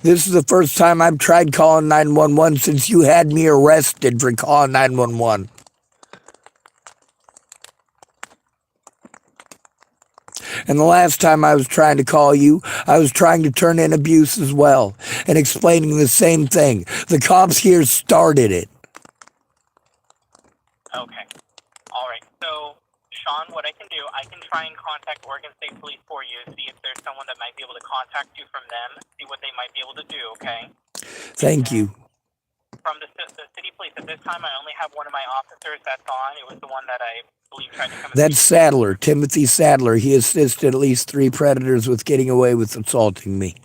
This is the first time I've tried calling 911 since you had me arrested for calling 911. And the last time I was trying to call you, I was trying to turn in abuse as well and explaining the same thing. The cops here started it. Okay. All right. So, Sean, what I can do, I can try and contact Oregon State Police for you, see if there's someone that might be able to contact you from them, see what they might be able to do, okay? Thank you. From the city police, at this time, I only have one of my officers that's on. It was the one that I believe tried to come. That's Sadler, Timothy Sadler. He assisted at least 3 predators with getting away with assaulting me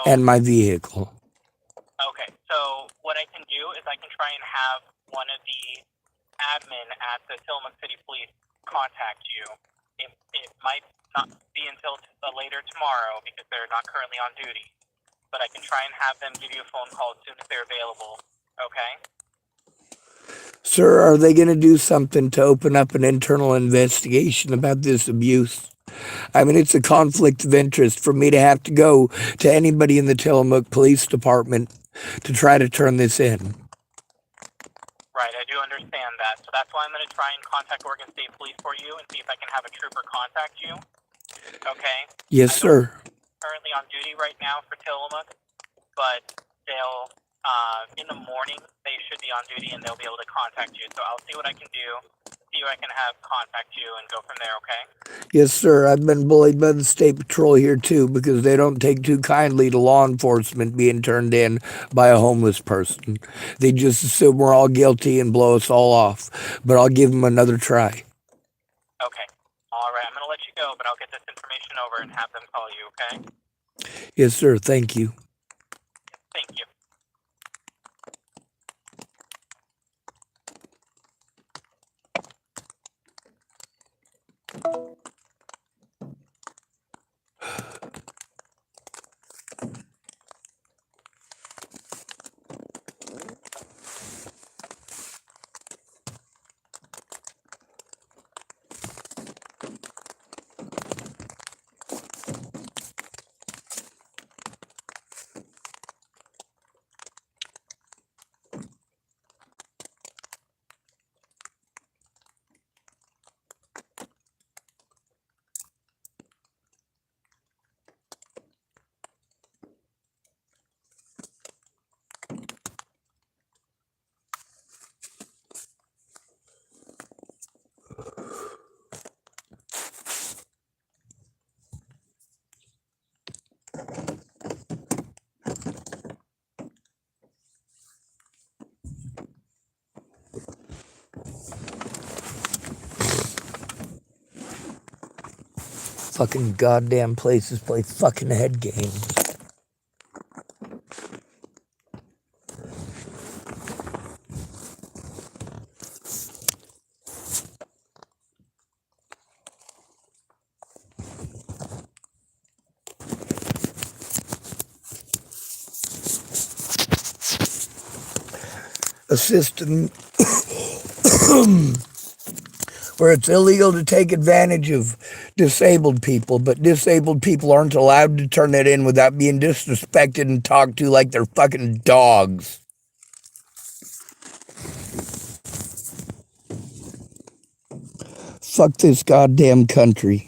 and my vehicle. Okay, so what I can do is I can try and have one of the admin at the Tillamook City Police contact you. It might not be until later tomorrow because they're not currently on duty. But I can try and have them give you a phone call as soon as they're available, okay? Sir, are they going to do something to open up an internal investigation about this abuse? I mean, it's a conflict of interest for me to have to go to anybody in the Tillamook Police Department to try to turn this in. Right, I do understand that. So that's why I'm going to try and contact Oregon State Police for you and see if I can have a trooper contact you. Okay? Yes, sir. Currently on duty right now for Tillamook, but they'll, in the morning, they should be on duty and they'll be able to contact you. So I'll see what I can do, see who I can have contact you and go from there, okay? Yes, sir. I've been bullied by the state patrol here too because they don't take too kindly to law enforcement being turned in by a homeless person. They just assume we're all guilty and blow us all off. But I'll give them another try. Okay. All right, I'm going to let you go, but I'll get this information over and have them call you, okay? Yes, sir. Thank you. Thank you. Fucking goddamn places play fucking head games. A system where it's illegal to take advantage of disabled people, but disabled people aren't allowed to turn it in without being disrespected and talked to like they're fucking dogs. Fuck this goddamn country.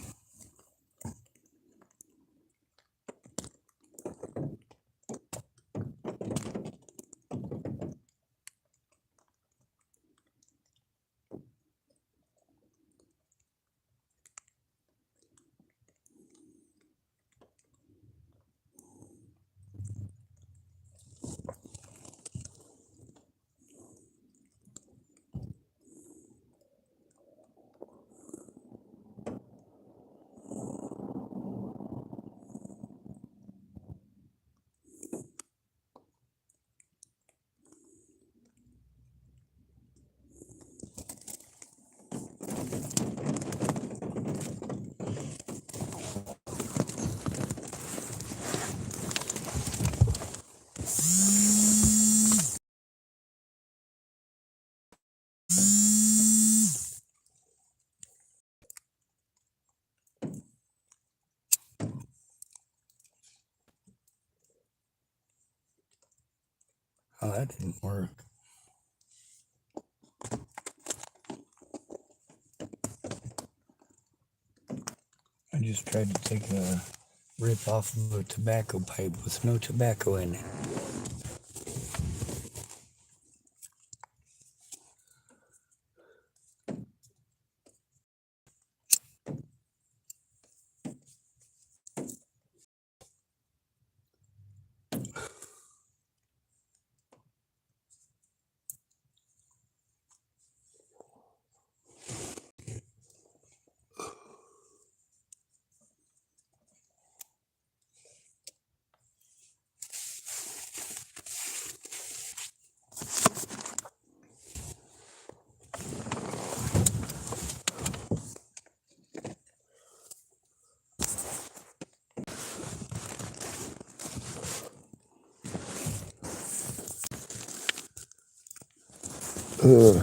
Oh, that didn't work. I just tried to take a rip off of a tobacco pipe with no tobacco in it. Ugh.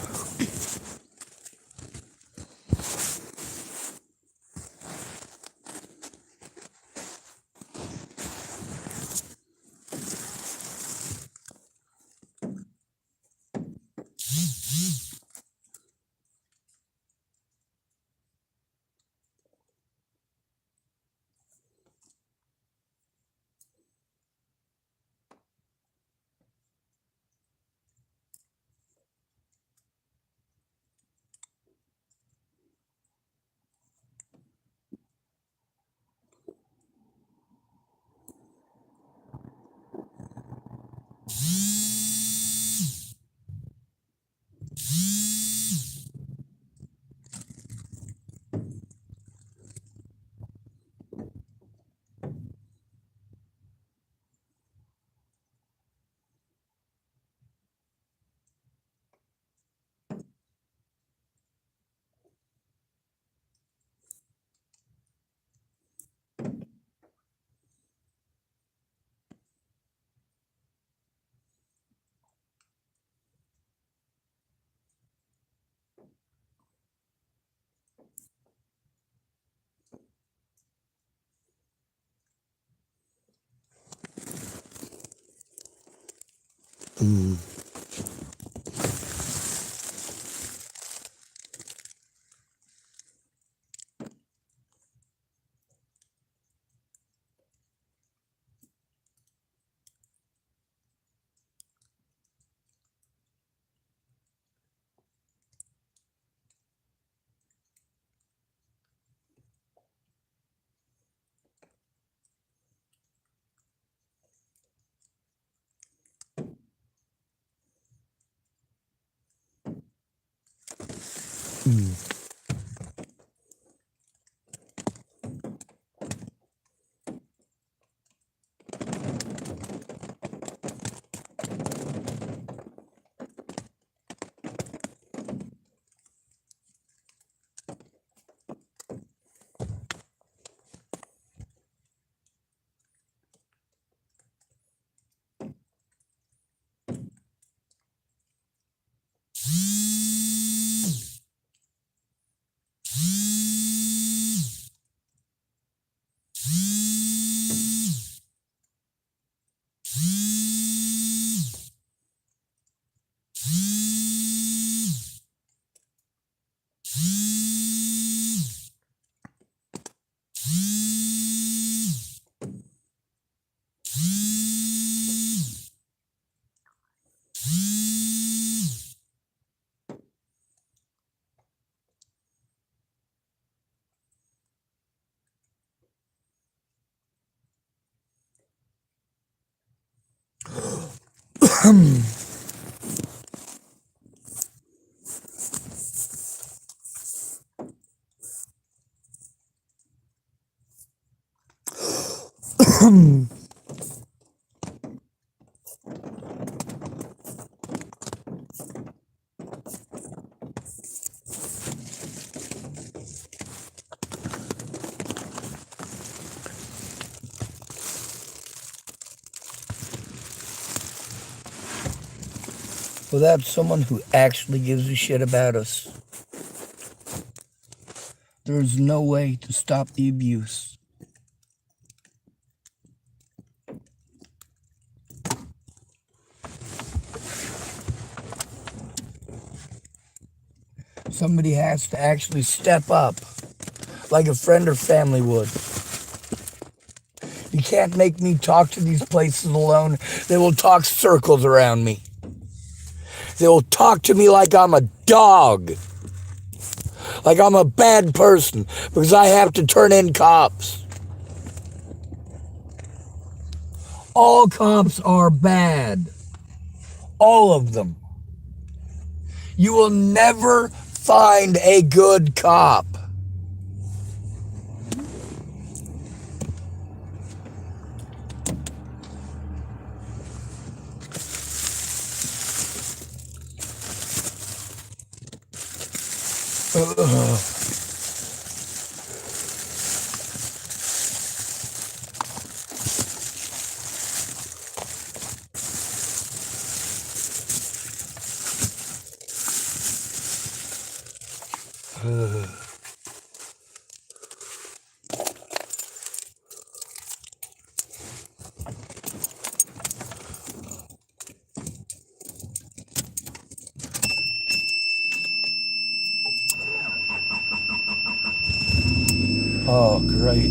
Without someone who actually gives a shit about us, there's no way to stop the abuse. Somebody has to actually step up, like a friend or family would. You can't make me talk to these places alone. They will talk circles around me. They will talk to me like I'm a dog. Like I'm a bad person because I have to turn in cops. All cops are bad. All of them. You will never find a good cop. Oh, great.